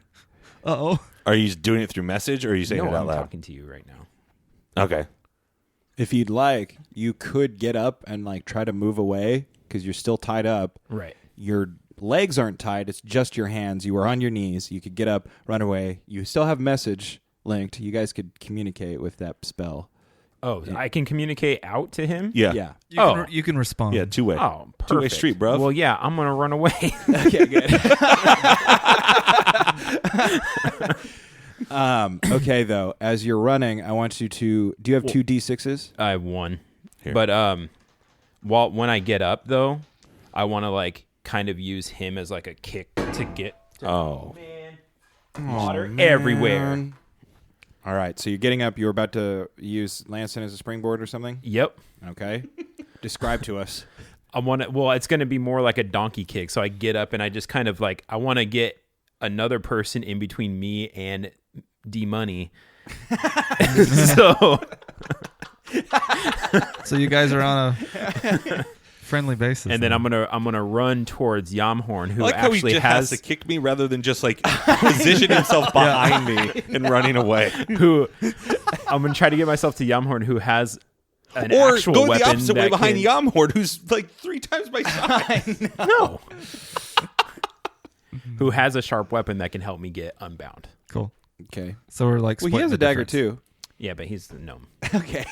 Speaker 4: Uh-oh.
Speaker 3: Are you doing it through message or are you saying
Speaker 5: No,
Speaker 3: it out
Speaker 5: I'm
Speaker 3: loud?
Speaker 5: talking to you right now.
Speaker 3: Okay.
Speaker 2: If you'd like, you could get up and like try to move away because you're still tied up.
Speaker 5: Right.
Speaker 2: Your legs aren't tied. It's just your hands. You were on your knees. You could get up, run away. You still have message linked. You guys could communicate with that spell.
Speaker 5: Oh, I can communicate out to him?
Speaker 3: Yeah.
Speaker 2: Yeah.
Speaker 4: You can respond.
Speaker 3: Yeah, two-way.
Speaker 5: Oh, perfect.
Speaker 3: Two-way street, bro.
Speaker 5: Well, yeah, I'm going to run away.
Speaker 2: Okay, good. Okay, though, as you're running, I want you to. Do you have 2 D6s?
Speaker 5: I have 1.
Speaker 3: Here.
Speaker 5: But when I get up, though, I want to, like, kind of use him as, like, a kick to get
Speaker 3: Oh.
Speaker 5: water everywhere.
Speaker 2: All right, so you're getting up. You're about to use Lanceton as a springboard or something?
Speaker 5: Yep.
Speaker 2: Okay. Describe to us.
Speaker 5: It's going to be more like a donkey kick. So I get up and I just kind of like, I want to get another person in between me and D-Money. So
Speaker 4: you guys are on a friendly basis.
Speaker 5: and then I'm gonna run towards Jamhorn, who
Speaker 3: I like how he
Speaker 5: actually
Speaker 3: just has to kick me rather than just like position himself behind me and running away.
Speaker 5: who I'm gonna try to get myself to Jamhorn, who has an
Speaker 3: Or
Speaker 5: actual
Speaker 3: go
Speaker 5: weapon
Speaker 3: the opposite way
Speaker 5: that
Speaker 3: behind
Speaker 5: can-
Speaker 3: Jamhorn, who's like 3 times my size.
Speaker 5: No. Who has a sharp weapon that can help me get unbound.
Speaker 4: Cool.
Speaker 2: Okay.
Speaker 4: So we're like
Speaker 2: Well, he
Speaker 4: splitting
Speaker 2: has
Speaker 4: the
Speaker 2: a dagger,
Speaker 4: difference.
Speaker 2: too.
Speaker 5: Yeah, but he's the gnome.
Speaker 2: Okay.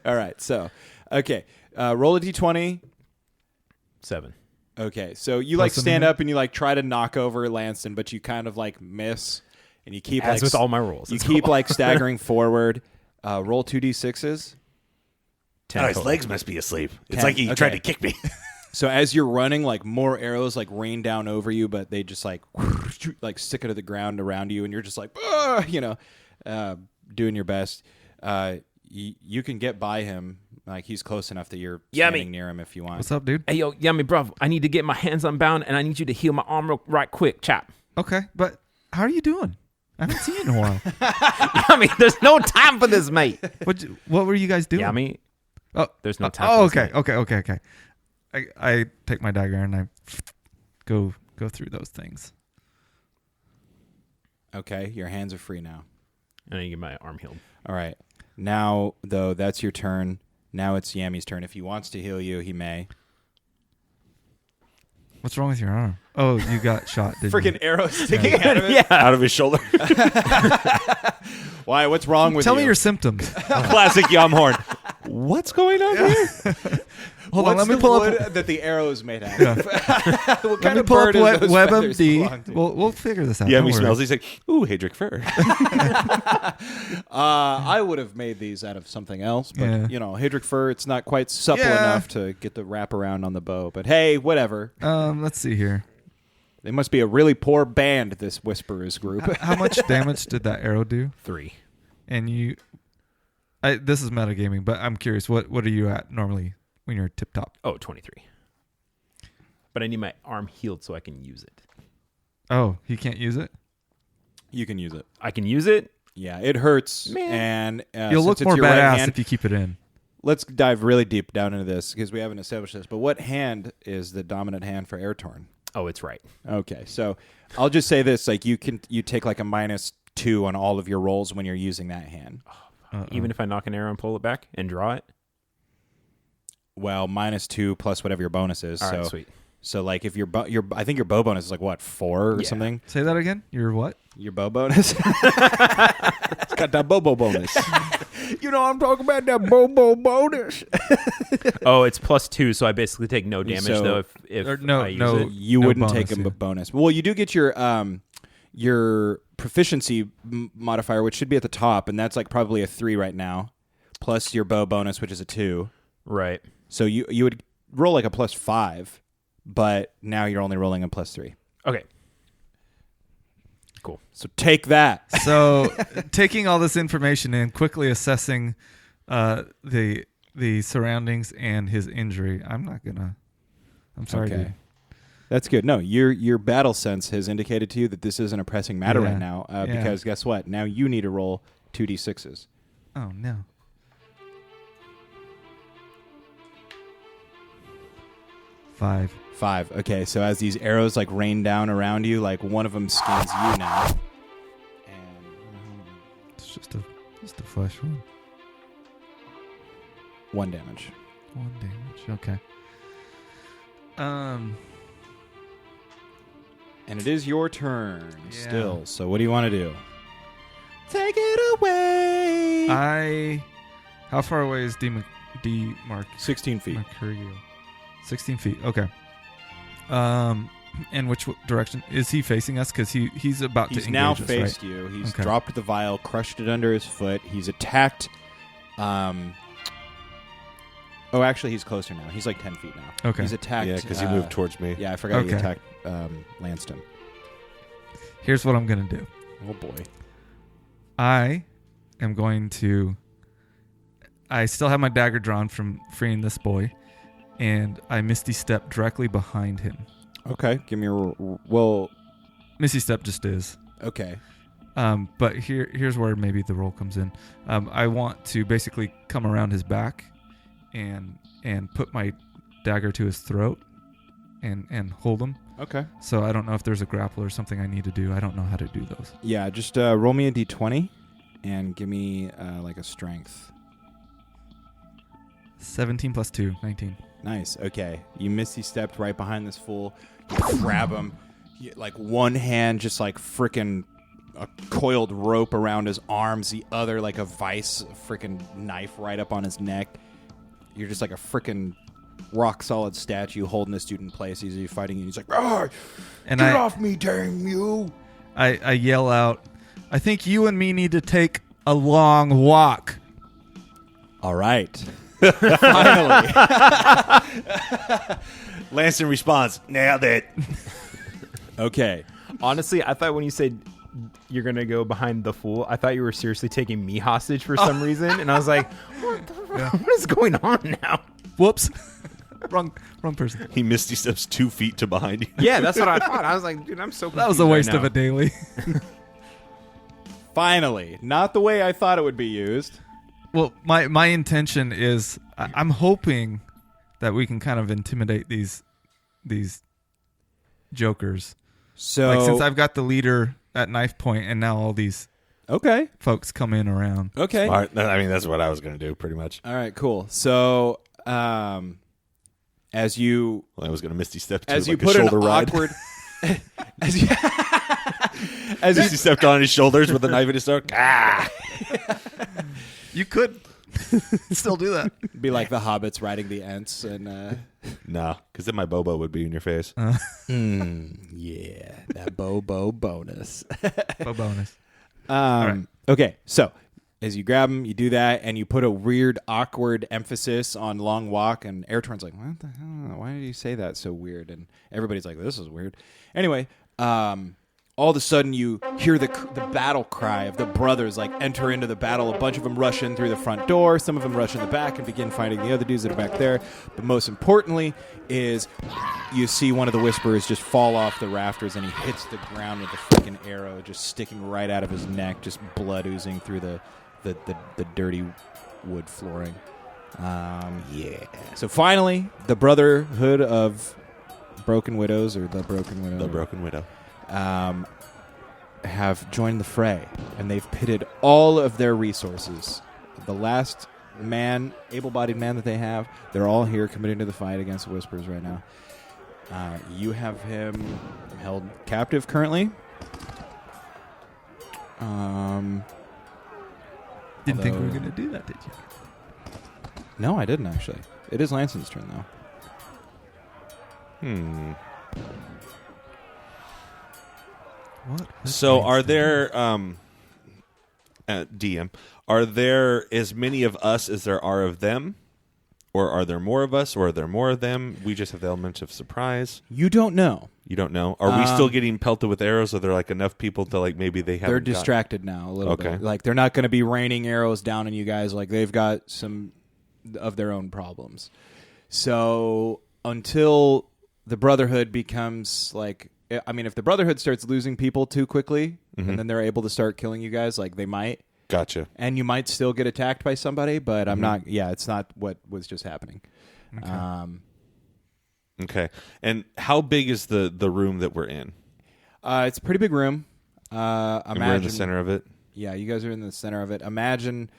Speaker 2: All right, so, okay. Roll a D20.
Speaker 5: 7.
Speaker 2: Okay, so you like
Speaker 4: Plus
Speaker 2: stand
Speaker 4: a
Speaker 2: up and you like try to knock over Lanston, but you kind of like miss, and you keep
Speaker 5: As
Speaker 2: like
Speaker 5: with all my rolls.
Speaker 2: you
Speaker 5: It's
Speaker 2: keep
Speaker 5: cool.
Speaker 2: like staggering forward. Roll 2d6s.
Speaker 5: 10
Speaker 1: Oh, his
Speaker 5: total.
Speaker 1: legs must be asleep. It's
Speaker 2: 10.
Speaker 1: like he
Speaker 2: Okay.
Speaker 1: tried to kick me.
Speaker 2: So as you're running, like more arrows like rain down over you, but they just like stick it to the ground around you, and you're just like, doing your best. You can get by him. Like he's close enough that you're standing near him if you want.
Speaker 4: What's up, dude?
Speaker 5: Hey, yo, Yummy, bro, I need to get my hands unbound, and I need you to heal my arm right quick, chap.
Speaker 4: Okay, but how are you doing? I haven't seen you in a while.
Speaker 5: Yummy, there's no time for this, mate.
Speaker 4: What were you guys doing?
Speaker 5: Yummy,
Speaker 4: Oh,
Speaker 5: there's no time
Speaker 4: Oh,
Speaker 5: for this,
Speaker 4: okay. I take my dagger and I go through those things.
Speaker 2: Okay, your hands are free now.
Speaker 5: and I need to get my arm healed.
Speaker 2: All right. Now, though, that's your turn. Now it's Yami's turn. If he wants to heal you, he may.
Speaker 4: What's wrong with your arm? Oh, you got shot, didn't
Speaker 2: Freaking
Speaker 4: you?
Speaker 2: arrow sticking out of it.
Speaker 3: Out of his shoulder.
Speaker 2: Why? What's wrong with
Speaker 4: Tell
Speaker 2: you?
Speaker 4: me your symptoms.
Speaker 3: Classic Jamhorn. What's going on here?
Speaker 4: Hold on,
Speaker 2: What's
Speaker 4: let me
Speaker 2: the
Speaker 4: pull
Speaker 2: wood
Speaker 4: up.
Speaker 2: that the arrow is made out of?
Speaker 4: Yeah.
Speaker 2: What
Speaker 4: Let
Speaker 2: kind
Speaker 4: me
Speaker 2: of
Speaker 4: pull up
Speaker 2: bird is those feathers
Speaker 4: WebMD.
Speaker 2: belong to?
Speaker 4: We'll figure this out.
Speaker 3: Yeah,
Speaker 4: Don't
Speaker 3: he
Speaker 4: worry.
Speaker 3: smells. He's like, ooh, Hadric fur.
Speaker 2: I would have made these out of something else, but
Speaker 4: Yeah.
Speaker 2: Hadric fur, it's not quite supple
Speaker 4: Yeah.
Speaker 2: enough to get the wrap around on the bow. But hey, whatever.
Speaker 4: Let's see here.
Speaker 2: They must be a really poor band, this Whisperers group.
Speaker 4: How much damage did that arrow do?
Speaker 5: 3.
Speaker 4: And this is metagaming, but I'm curious. What are you at normally when you're tip top?
Speaker 5: Oh, 23. But I need my arm healed so I can use it.
Speaker 4: Oh, he can't use it.
Speaker 2: You can use it.
Speaker 5: I can use it?
Speaker 2: Yeah, it hurts.
Speaker 5: Man.
Speaker 2: And
Speaker 4: You'll
Speaker 2: since
Speaker 4: look
Speaker 2: it's
Speaker 4: more
Speaker 2: your right
Speaker 4: badass
Speaker 2: hand,
Speaker 4: if you keep it in.
Speaker 2: let's dive really deep down into this because we haven't established this. But what hand is the dominant hand for Erotrn?
Speaker 5: Oh, it's right.
Speaker 2: Okay, so I'll just say this: like you take like a -2 on all of your rolls when you're using that hand.
Speaker 5: Even if I knock an arrow and pull it back and draw it?
Speaker 2: Well, -2 plus whatever your bonus is.
Speaker 5: All
Speaker 2: so
Speaker 5: right, sweet.
Speaker 2: So like if I think your bow bonus is like what 4 or
Speaker 5: Yeah.
Speaker 2: something.
Speaker 4: Say that again. You're what?
Speaker 2: Your bow bonus. It's got that bobo bonus. I'm talking about that bobo bonus.
Speaker 5: Oh, it's +2, so I basically take no damage,
Speaker 2: So-
Speaker 5: though, if
Speaker 4: Or no,
Speaker 5: I use
Speaker 4: no.
Speaker 5: it.
Speaker 2: You
Speaker 4: No
Speaker 2: wouldn't
Speaker 4: bonus,
Speaker 2: take a
Speaker 4: yeah.
Speaker 2: bonus. Well, you do get your proficiency modifier, which should be at the top, and that's like probably a 3 right now, plus your bow bonus, which is a 2.
Speaker 5: Right.
Speaker 2: So you would roll like a +5, but now you're only rolling a +3.
Speaker 5: Okay. Cool.
Speaker 2: So take that.
Speaker 4: So, taking all this information in, quickly assessing the surroundings and his injury. I'm sorry,
Speaker 2: Okay.
Speaker 4: dude.
Speaker 2: That's good. No, your battle sense has indicated to you that this isn't a pressing matter
Speaker 4: Yeah.
Speaker 2: right now.
Speaker 4: Yeah.
Speaker 2: Because guess what? Now you need to roll 2d6s.
Speaker 4: Oh no. 5.
Speaker 2: 5. Okay, so as these arrows like rain down around you, like one of them skins you now. And
Speaker 4: It's just a flesh wound.
Speaker 2: 1 damage.
Speaker 4: 1 damage. Okay.
Speaker 2: And it is your turn
Speaker 4: Yeah.
Speaker 2: still. So what do you want to do? Take it away.
Speaker 4: How far away is D Mark
Speaker 2: 16 feet.
Speaker 4: Mercurial? 16 feet. Okay. And which direction is he facing us? Because he's about
Speaker 2: He's
Speaker 4: to engage
Speaker 2: now
Speaker 4: us,
Speaker 2: faced
Speaker 4: right?
Speaker 2: you. He's
Speaker 4: Okay.
Speaker 2: dropped the vial, crushed it under his foot. He's attacked. Oh, actually, he's closer now. He's like 10 feet now.
Speaker 4: Okay.
Speaker 2: He's attacked.
Speaker 3: Yeah, because he moved towards me.
Speaker 2: Yeah, I forgot he
Speaker 4: Okay.
Speaker 2: attacked Lanceton.
Speaker 4: Here's what I'm gonna do.
Speaker 2: Oh boy.
Speaker 4: I am going to. I still have my dagger drawn from freeing this boy, and I Misty Step directly behind him.
Speaker 2: Okay, give me a well.
Speaker 4: Misty Step just is.
Speaker 2: Okay.
Speaker 4: But here's where maybe the roll comes in. I want to basically come around his back, and put my dagger to his throat, and hold him.
Speaker 2: Okay.
Speaker 4: So I don't know if there's a grapple or something I need to do. I don't know how to do those.
Speaker 2: Yeah, just roll me a d20 and give me like a strength.
Speaker 4: 17 plus 2, 19.
Speaker 2: Nice. Okay. You misty stepped right behind this fool. You grab him. Like one hand just like freaking a coiled rope around his arms. The other like a vice freaking knife right up on his neck. You're just like a freaking rock solid statue holding this dude in place. He's fighting you. He's like, "Ah,
Speaker 4: And
Speaker 2: get off me, damn you."
Speaker 4: I yell out, I think you and me need to take a long walk.
Speaker 2: All right. Finally.
Speaker 3: Lanston responds, nailed it.
Speaker 2: Okay.
Speaker 5: Honestly, I thought when you said you're going to go behind the fool, I thought you were seriously taking me hostage for some reason. And I was like, what is going on now?
Speaker 4: Whoops. wrong person.
Speaker 3: He misty steps 2 feet to behind you.
Speaker 5: Yeah, that's what I thought. I was like, dude, I'm so confused
Speaker 4: That was a waste
Speaker 5: right
Speaker 4: of
Speaker 5: now.
Speaker 4: a daily.
Speaker 2: Finally. Not the way I thought it would be used.
Speaker 4: Well, my intention is I'm hoping that we can kind of intimidate these jokers.
Speaker 2: So
Speaker 4: Like since I've got the leader at knife point and now all these
Speaker 2: okay.
Speaker 4: folks come in around.
Speaker 2: Okay.
Speaker 3: Smart. I mean, that's what I was going to do, pretty much.
Speaker 2: All right, cool. So as you
Speaker 3: Well, I was going to misty step to
Speaker 2: as you
Speaker 3: like
Speaker 2: put
Speaker 3: a
Speaker 2: an
Speaker 3: shoulder ride.
Speaker 2: awkward as you as you
Speaker 3: Misty stepped on his shoulders with a knife in his throat. Ah!
Speaker 4: You could still do that.
Speaker 2: be like the hobbits riding the Ents and
Speaker 3: No, because then my Bobo would be in your face.
Speaker 2: yeah, that Bobo bonus.
Speaker 4: Bonus.
Speaker 2: right. Okay, so as you grab him, you do that, and you put a weird, awkward emphasis on long walk, and Erotrn's like, what the hell? Why did you say that so weird? And everybody's like, this is weird. Anyway, all of a sudden you hear the battle cry of the brothers like enter into the battle. A bunch of them rush in through the front door. Some of them rush in the back and begin fighting the other dudes that are back there. But most importantly is you see one of the whisperers just fall off the rafters and he hits the ground with a freaking arrow just sticking right out of his neck, just blood oozing through the dirty wood flooring.
Speaker 3: Yeah.
Speaker 2: So finally, the Brotherhood of Broken Widows, or the Broken Widow,
Speaker 3: The Broken Widow.
Speaker 2: have joined the fray, and they've pitted all of their resources. The last man, able-bodied man that they have, they're all here committing to the fight against the Whisperers right now. You have him held captive currently.
Speaker 4: Didn't think we were
Speaker 2: although-
Speaker 4: going to do that, did you?
Speaker 2: No, I didn't actually. It is Lanston's turn though.
Speaker 4: What?
Speaker 3: So are there, DM, are there as many of us as there are of them? Or are there more of us, or are there more of them? We just have the element of surprise.
Speaker 2: You don't know.
Speaker 3: You don't know. Are we still getting pelted with arrows? Are there like enough people to like maybe they haven't
Speaker 2: They're distracted now a little
Speaker 3: Okay.
Speaker 2: bit. Like they're not going to be raining arrows down on you guys. Like they've got some of their own problems. So until the Brotherhood becomes like, I mean, if the Brotherhood starts losing people too quickly, and then they're able to start killing you guys, like they might.
Speaker 3: Gotcha.
Speaker 2: And you might still get attacked by somebody, but I'm not. Yeah, it's not what was just happening.
Speaker 4: Okay.
Speaker 3: Okay. And how big is the room that we're in?
Speaker 2: It's a pretty big room.
Speaker 3: And we're in the center of it?
Speaker 2: Yeah, you guys are in the center of it. Imagine,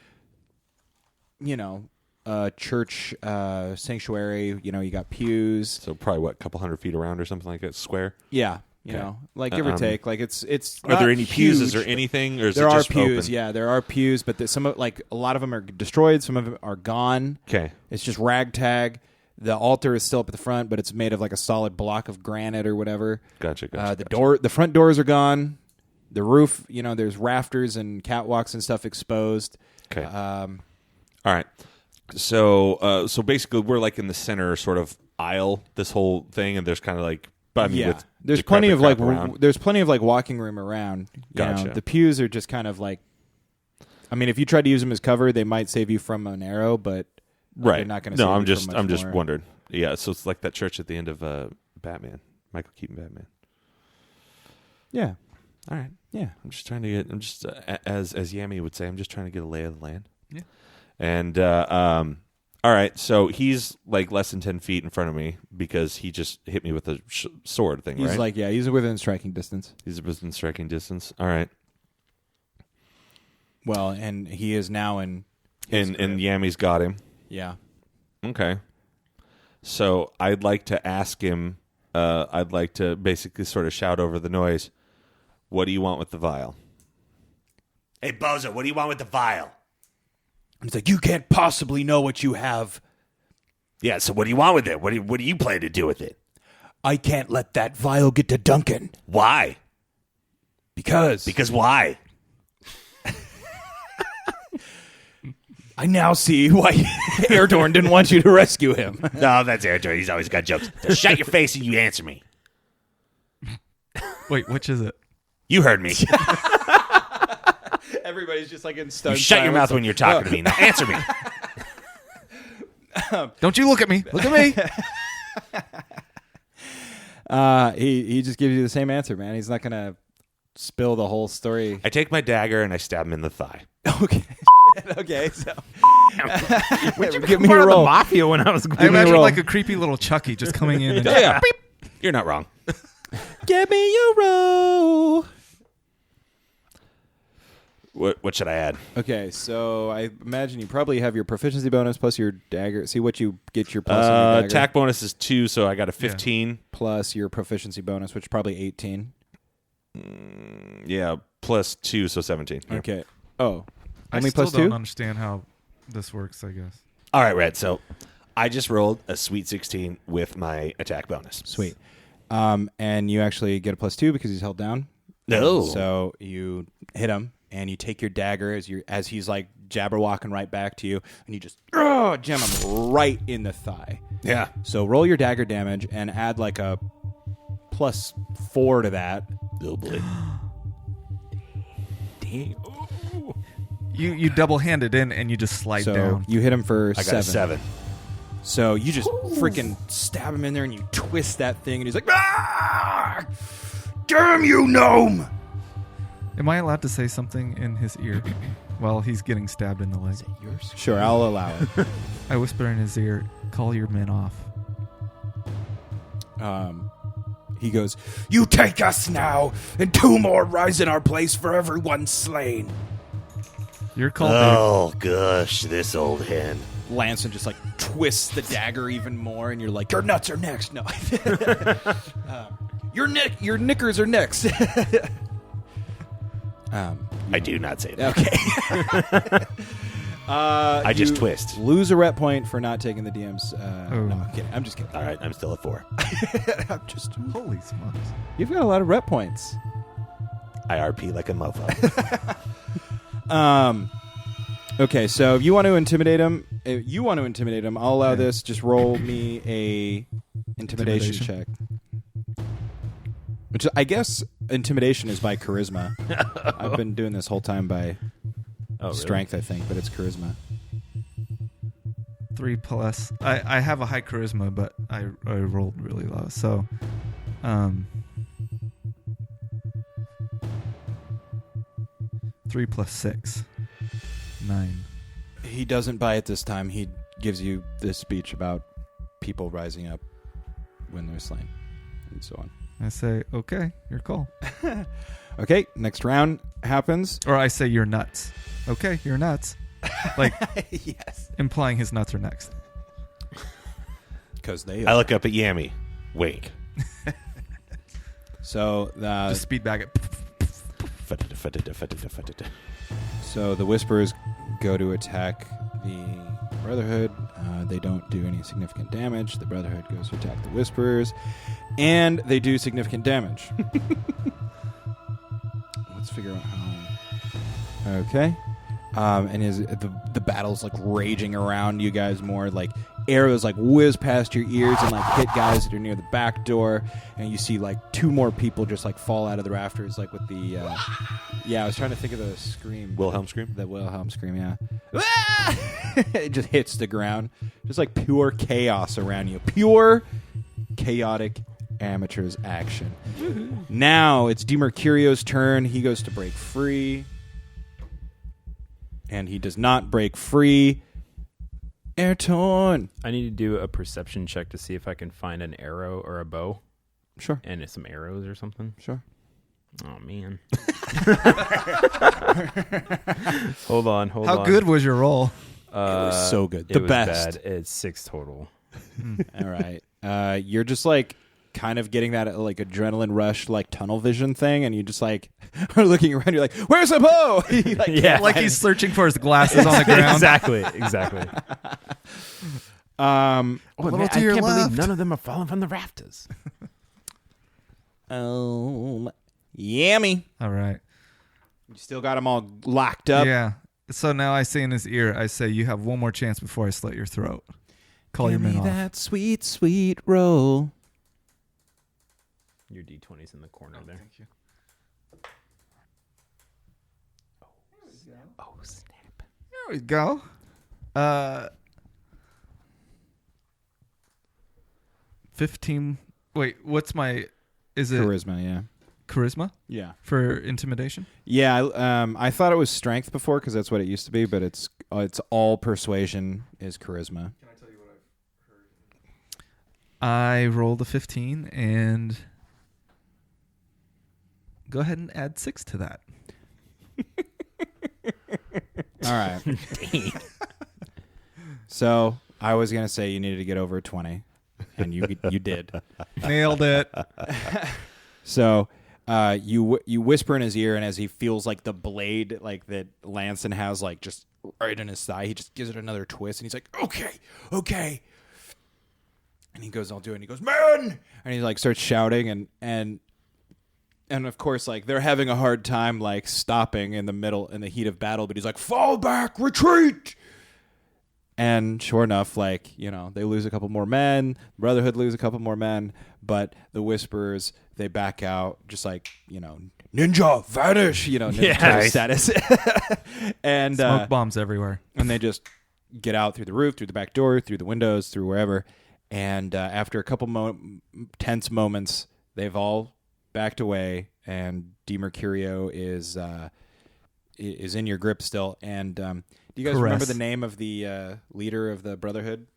Speaker 2: a church sanctuary. You got pews.
Speaker 3: So probably, a couple 100 feet around or something like that, square?
Speaker 2: Yeah,
Speaker 3: Okay.
Speaker 2: like give or take. Like it's.
Speaker 3: Are there
Speaker 2: not
Speaker 3: any pews? Is
Speaker 2: huge,
Speaker 3: there anything? Or is
Speaker 2: there
Speaker 3: it
Speaker 2: are
Speaker 3: just
Speaker 2: pews.
Speaker 3: open?
Speaker 2: Yeah, there are pews, but a lot of them are destroyed. Some of them are gone.
Speaker 3: Okay.
Speaker 2: It's just ragtag. The altar is still up at the front, but it's made of like a solid block of granite or whatever.
Speaker 3: Gotcha.
Speaker 2: The front doors are gone. The roof, there's rafters and catwalks and stuff exposed.
Speaker 3: Okay. All right. So basically, we're like in the center sort of aisle, this whole thing, and there's kind of like, with
Speaker 2: there's plenty of like
Speaker 3: around.
Speaker 2: there's plenty of like walking room around.
Speaker 3: Gotcha.
Speaker 2: The pews are just kind of like, I mean, if you tried to use them as cover, they might save you from an arrow, but
Speaker 3: Right.
Speaker 2: they're not going to.
Speaker 3: No,
Speaker 2: I'm just
Speaker 3: wondering. Yeah. So it's like that church at the end of Batman, Michael Keaton Batman.
Speaker 2: Yeah.
Speaker 3: All right.
Speaker 2: Yeah.
Speaker 3: I'm just trying to get. I'm just as Yami would say. I'm just trying to get a lay of the land.
Speaker 4: Yeah.
Speaker 3: And all right. So he's like less than 10 feet in front of me because he just hit me with a sword thing.
Speaker 2: He's
Speaker 3: right?
Speaker 2: like, he's within striking distance.
Speaker 3: He's within striking distance. All right.
Speaker 2: Well, and he is now in.
Speaker 3: And Yami's got him.
Speaker 2: Yeah.
Speaker 3: Okay. So I'd like to ask him. I'd like to basically sort of shout over the noise. What do you want with the vial?
Speaker 1: Hey, Bozo, what do you want with the vial?
Speaker 2: He's like, you can't possibly know what you have.
Speaker 1: Yeah, so what do you want with it? What do you plan to do with it?
Speaker 2: I can't let that vial get to Duncan.
Speaker 1: Why?
Speaker 2: Because
Speaker 1: why?
Speaker 2: I now see why Erotrn didn't want you to rescue him.
Speaker 1: No, that's Erotrn. He's always got jokes. So shut your face and you answer me.
Speaker 4: Wait, which is it?
Speaker 1: You heard me.
Speaker 2: Everybody's just like in stunned
Speaker 1: You shut your mouth when you're talking to me. Now answer me.
Speaker 4: Don't you look at me. Look at me.
Speaker 2: He just gives you the same answer, man. He's not gonna spill the whole story.
Speaker 3: I take my dagger and I stab him in the thigh.
Speaker 2: Okay. Okay, so
Speaker 5: Give me a roll. Mafia when I was.
Speaker 4: I imagine like a creepy little Chucky just coming in and
Speaker 3: Yeah. You're not wrong.
Speaker 2: Give me your roll.
Speaker 3: What should I add?
Speaker 2: Okay, so I imagine you probably have your proficiency bonus plus your dagger. See what you get your plus on your dagger.
Speaker 3: Attack bonus is 2, so I got a 15.
Speaker 2: Plus your proficiency bonus, which is probably 18.
Speaker 3: Yeah, plus 2, so 17. Yeah.
Speaker 2: Okay. Oh,
Speaker 4: I
Speaker 2: only
Speaker 4: still
Speaker 2: plus
Speaker 4: don't
Speaker 2: 2?
Speaker 4: understand how this works, I guess.
Speaker 1: All right, Red. So I just rolled a sweet 16 with my attack bonus.
Speaker 2: Sweet. And you actually get a plus 2 because he's held down.
Speaker 1: No.
Speaker 2: So you hit him, and you take your dagger as he's like jabberwocking right back to you, and you just jam him right in the thigh.
Speaker 1: Yeah.
Speaker 2: So roll your dagger damage and add like a plus 4 to that.
Speaker 1: Oh, boy.
Speaker 2: Dang.
Speaker 4: You double hand it in and you just slide
Speaker 2: So
Speaker 4: down.
Speaker 2: you hit him for
Speaker 1: I got a 7.
Speaker 2: So you just freaking stab him in there and you twist that thing, and he's like, "Ah! Damn you, gnome!"
Speaker 4: Am I allowed to say something in his ear while he's getting stabbed in the leg?
Speaker 2: Yours? Sure, I'll allow it.
Speaker 4: I whisper in his ear, call your men off.
Speaker 2: He goes, "You take us now, and 2 more rise in our place for everyone slain."
Speaker 4: You're called
Speaker 1: Oh, gosh, this old hen.
Speaker 2: Lanceton just like twists the dagger even more, and you're like, "Your nuts are next." No, your knickers are next.
Speaker 1: I do not say that.
Speaker 2: Okay.
Speaker 1: I just
Speaker 2: you
Speaker 1: twist.
Speaker 2: Lose a rep point for not taking the DM's.
Speaker 4: Oh.
Speaker 2: No, I'm kidding. I'm just kidding.
Speaker 1: All right, I'm still at 4.
Speaker 2: I'm just.
Speaker 4: Holy smokes.
Speaker 2: You've got a lot of rep points.
Speaker 1: I RP like a mofo.
Speaker 2: Okay, so if you want to intimidate him, if you want to intimidate him, I'll allow
Speaker 4: Yeah.
Speaker 2: this. Just roll me a intimidation check. Which I guess intimidation is by charisma. I've been doing this whole time by
Speaker 5: really?
Speaker 2: strength, I think, but it's charisma.
Speaker 4: 3+. I have a high charisma, but I rolled really low. So, 3 + 6, 9.
Speaker 2: He doesn't buy it this time. He gives you this speech about people rising up when they're slain and so on.
Speaker 4: I say, okay, your call.
Speaker 2: Okay, next round happens.
Speaker 4: Or I say, you're nuts. Okay, you're nuts. Like,
Speaker 2: Yes.
Speaker 4: implying his nuts are next.
Speaker 2: Because they
Speaker 3: I look up at Yami. Wink.
Speaker 2: So
Speaker 4: Just speed bag it.
Speaker 2: So the Whisperers go to attack the Brotherhood. They don't do any significant damage. The Brotherhood goes to attack the Whisperers, and they do significant damage. Let's figure out how. Okay. And the battle's like raging around you guys more. Like arrows like whiz past your ears and like hit guys that are near the back door, and you see like two more people just like fall out of the rafters, like with the. Yeah, I was trying to think of the scream.
Speaker 3: Wilhelm scream?
Speaker 2: The Wilhelm scream, yeah. It just hits the ground. Just like pure chaos around you. Pure chaotic amateurs action. Now it's DiMercurio's turn. He goes to break free. And he does not break free. Erotrn.
Speaker 5: I need to do a perception check to see if I can find an arrow or a bow
Speaker 2: Sure.
Speaker 5: and some arrows or something.
Speaker 2: Sure.
Speaker 5: Oh, man. Hold on.
Speaker 4: How good was your roll?
Speaker 2: It was so good.
Speaker 5: It
Speaker 2: The
Speaker 5: was
Speaker 2: best.
Speaker 5: Bad. It's 6 total.
Speaker 2: All right. You're just like kind of getting that like adrenaline rush, like tunnel vision thing, and you just like are looking around. You're like, "Where's the bow?" You, like,
Speaker 5: Yeah.
Speaker 4: Like he's searching for his glasses on the ground.
Speaker 5: Exactly.
Speaker 2: Um.
Speaker 5: Oh,
Speaker 4: little
Speaker 5: man,
Speaker 4: to your
Speaker 5: I can't
Speaker 4: left.
Speaker 5: believe none of them are falling from the rafters.
Speaker 2: Yammy.
Speaker 4: All right.
Speaker 2: You still got them all locked up.
Speaker 4: Yeah. So now I say in his ear, I say, you have one more chance before I slit your throat. Call your men off.
Speaker 2: that sweet, sweet roll.
Speaker 5: Your D20's in the corner there.
Speaker 4: Thank you.
Speaker 5: Oh, snap.
Speaker 4: There we go. 15. Wait, what's my... Is it
Speaker 2: Charisma, yeah.
Speaker 4: charisma
Speaker 2: Yeah.
Speaker 4: for intimidation?
Speaker 2: Yeah, I thought it was strength before because that's what it used to be, but it's all persuasion is charisma.
Speaker 4: Can I tell you what I've heard? I rolled a 15 and go ahead and add 6 to that.
Speaker 2: All right. So I was gonna say you needed to get over 20, and you did.
Speaker 4: Nailed it.
Speaker 2: So you whisper in his ear, and as he feels like the blade like that Lanceton has like just right in his thigh, he just gives it another twist, and he's like, okay. And he goes, I'll do it. And he goes, man! And he like starts shouting, and of course, like they're having a hard time like stopping in the heat of battle. But he's like, fall back, retreat. And sure enough, like, you know, they lose a couple more men. Brotherhood lose a couple more men, but the Whisperers, they back out, just like, you know, ninja vanish, you know, ninja
Speaker 5: Yes.
Speaker 2: status. And
Speaker 4: Smoke bombs everywhere.
Speaker 2: and they just get out through the roof, through the back door, through the windows, through wherever. And after a couple tense moments, they've all backed away, and DiMercurio is in your grip still. And do you guys remember the name of the leader of the Brotherhood?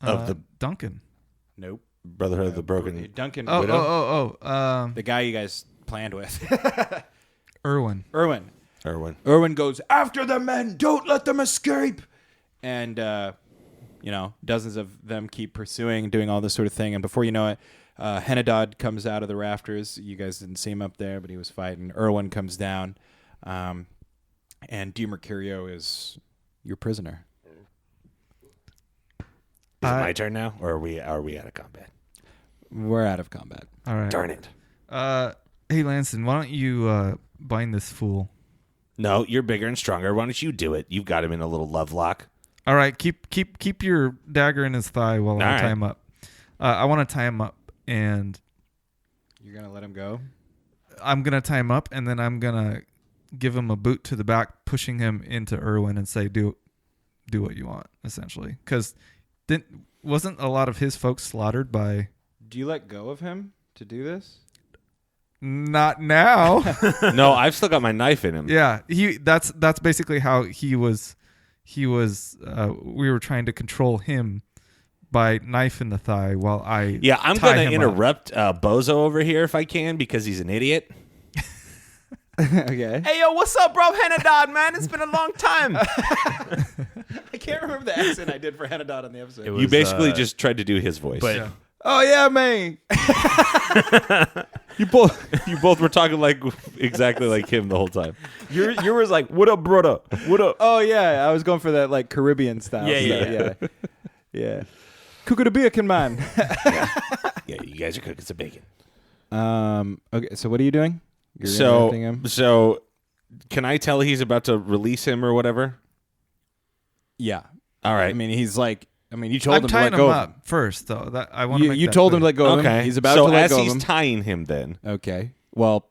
Speaker 3: Of the
Speaker 4: Duncan.
Speaker 2: Nope.
Speaker 3: Brotherhood of the Broken
Speaker 2: Duncan.
Speaker 3: Widow?
Speaker 2: The guy you guys planned with.
Speaker 4: Irwin.
Speaker 2: Erwin.
Speaker 3: Erwin.
Speaker 2: Erwin goes, after the men, don't let them escape. And, you know, dozens of them keep pursuing, doing all this sort of thing. And before you know it, Henadad comes out of the rafters. You guys didn't see him up there, but he was fighting. Erwin comes down. And DiMercurio is your prisoner.
Speaker 3: Is it my turn now, or are we out of combat?
Speaker 2: We're out of combat.
Speaker 4: All right.
Speaker 3: Darn it.
Speaker 4: Hey, Lanston, why don't you bind this fool?
Speaker 3: No, you're bigger and stronger. Why don't you do it? You've got him in a little love lock.
Speaker 4: All right, keep your dagger in his thigh while I tie him up. I want to tie him up, and
Speaker 2: You're gonna let him go?
Speaker 4: I'm gonna tie him up, and then I'm gonna give him a boot to the back, pushing him into Irwin, and say, "Do what you want," essentially, because wasn't a lot of his folks slaughtered by?
Speaker 2: Do you let go of him to do this?
Speaker 4: Not now.
Speaker 3: No, I've still got my knife in him.
Speaker 4: Yeah, that's basically how he was. We were trying to control him by knife in the thigh while I.
Speaker 3: Yeah, I'm
Speaker 4: tie
Speaker 3: going
Speaker 4: him
Speaker 3: to interrupt Bozo over here if I can because he's an idiot.
Speaker 2: Okay.
Speaker 5: Hey, yo, what's up, bro? Henadad, man. It's been a long time.
Speaker 2: I can't remember the accent I did for Henadad on the episode.
Speaker 5: It was,
Speaker 3: You basically just tried to do his voice.
Speaker 5: but
Speaker 4: Yeah.
Speaker 2: Oh yeah, man.
Speaker 3: You both were talking like exactly like him the whole time.
Speaker 5: you was like, what up, brother? What up?
Speaker 2: Oh yeah, I was going for that like Caribbean style.
Speaker 5: Yeah.
Speaker 2: yeah. Cook the bacon, man.
Speaker 3: Yeah, you guys are cooking some bacon.
Speaker 2: Okay, so what are you doing? You're
Speaker 3: So
Speaker 2: interrupting him?
Speaker 3: can I tell he's about to release him or whatever?
Speaker 2: Yeah.
Speaker 3: All right.
Speaker 2: I mean, he's like. I mean, you told
Speaker 4: I'm
Speaker 2: him to
Speaker 4: tying
Speaker 2: let go.
Speaker 4: him
Speaker 2: of
Speaker 4: up first, though. That I want to.
Speaker 2: You told him to let go of him.
Speaker 3: okay.
Speaker 2: He's about
Speaker 3: so
Speaker 2: to let
Speaker 3: as
Speaker 2: go of
Speaker 3: he's
Speaker 2: him.
Speaker 3: tying him, then
Speaker 2: Okay. Well,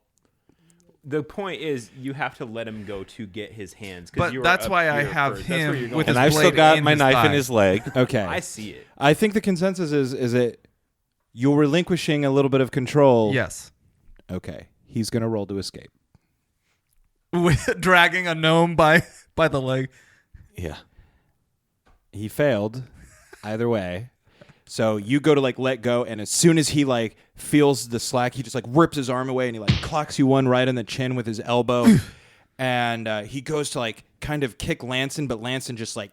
Speaker 5: The point is, you have to let him go to get his hands.
Speaker 4: But
Speaker 5: you are
Speaker 4: that's
Speaker 5: up
Speaker 4: why I
Speaker 5: here
Speaker 4: have
Speaker 5: first. That's where you're
Speaker 4: him
Speaker 5: going.
Speaker 4: with
Speaker 3: and
Speaker 4: his
Speaker 3: I've still
Speaker 4: blade
Speaker 3: got
Speaker 4: in
Speaker 3: my
Speaker 4: his
Speaker 3: knife in
Speaker 4: thigh.
Speaker 3: his leg.
Speaker 2: okay.
Speaker 5: I see it.
Speaker 2: I think the consensus is that you're relinquishing a little bit of control.
Speaker 4: Yes,
Speaker 2: Okay. He's gonna roll to escape.
Speaker 4: with dragging a gnome by the leg.
Speaker 3: Yeah.
Speaker 2: He failed. Either way. So you go to like let go, and as soon as he like feels the slack, he just like rips his arm away and he like clocks you one right in the chin with his elbow. And he goes to like kind of kick Lanceton, but Lanceton just like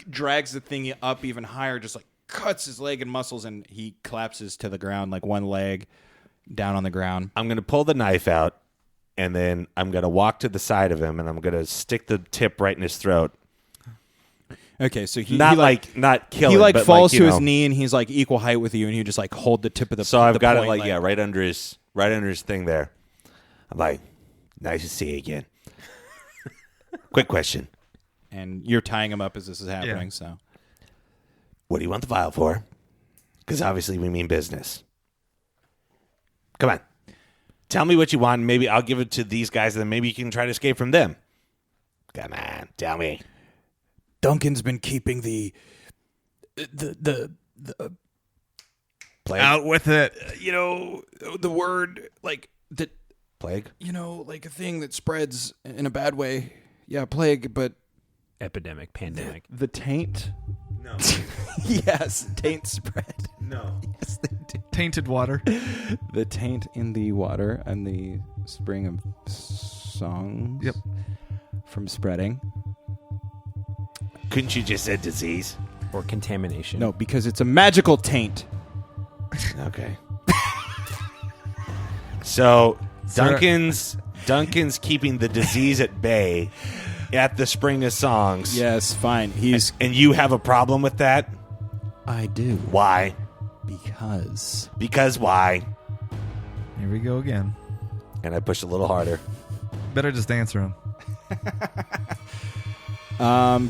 Speaker 2: drags the thing up even higher, just like cuts his leg and muscles, and he collapses to the ground, like one leg down on the ground.
Speaker 3: I'm going to pull the knife out, and then I'm going to walk to the side of him, and I'm going to stick the tip right in his throat.
Speaker 2: Okay, so he
Speaker 3: Not
Speaker 2: like
Speaker 3: not kill
Speaker 2: he
Speaker 3: him,
Speaker 2: like
Speaker 3: but
Speaker 2: falls
Speaker 3: you
Speaker 2: to his
Speaker 3: know.
Speaker 2: knee, and he's like equal height with you, and you just like hold the tip of the.
Speaker 3: So I've
Speaker 2: the
Speaker 3: got it
Speaker 2: point,
Speaker 3: like right under his thing there. I'm like, nice to see you again. Quick question:
Speaker 2: and you're tying him up as this is happening.
Speaker 4: Yeah.
Speaker 2: So
Speaker 3: what do you want the vial for? Because obviously we mean business. Come on, tell me what you want. And maybe I'll give it to these guys, and then maybe you can try to escape from them. Come on, tell me.
Speaker 2: Duncan's been keeping the
Speaker 3: Plague.
Speaker 4: Out with it.
Speaker 2: the word like that,
Speaker 3: Plague.
Speaker 2: like a thing that spreads in a bad way. Yeah, plague, but
Speaker 5: Epidemic, pandemic.
Speaker 2: the taint.
Speaker 3: No.
Speaker 2: Yes, taint spread.
Speaker 3: No.
Speaker 2: Yes, they do.
Speaker 4: Tainted water.
Speaker 2: The taint in the water and the spring of songs.
Speaker 4: Yep.
Speaker 2: From spreading.
Speaker 3: Couldn't you just said disease?
Speaker 5: Or contamination.
Speaker 2: No, because it's a magical taint.
Speaker 3: Okay. So
Speaker 4: Sir-
Speaker 3: Duncan's keeping the disease at bay at the Spring of Songs.
Speaker 2: Yes, fine. He's.
Speaker 3: And you have a problem with that?
Speaker 2: I do.
Speaker 3: Why?
Speaker 2: Because.
Speaker 3: Because why?
Speaker 4: Here we go again.
Speaker 3: And I pushed a little harder.
Speaker 4: Better just answer him.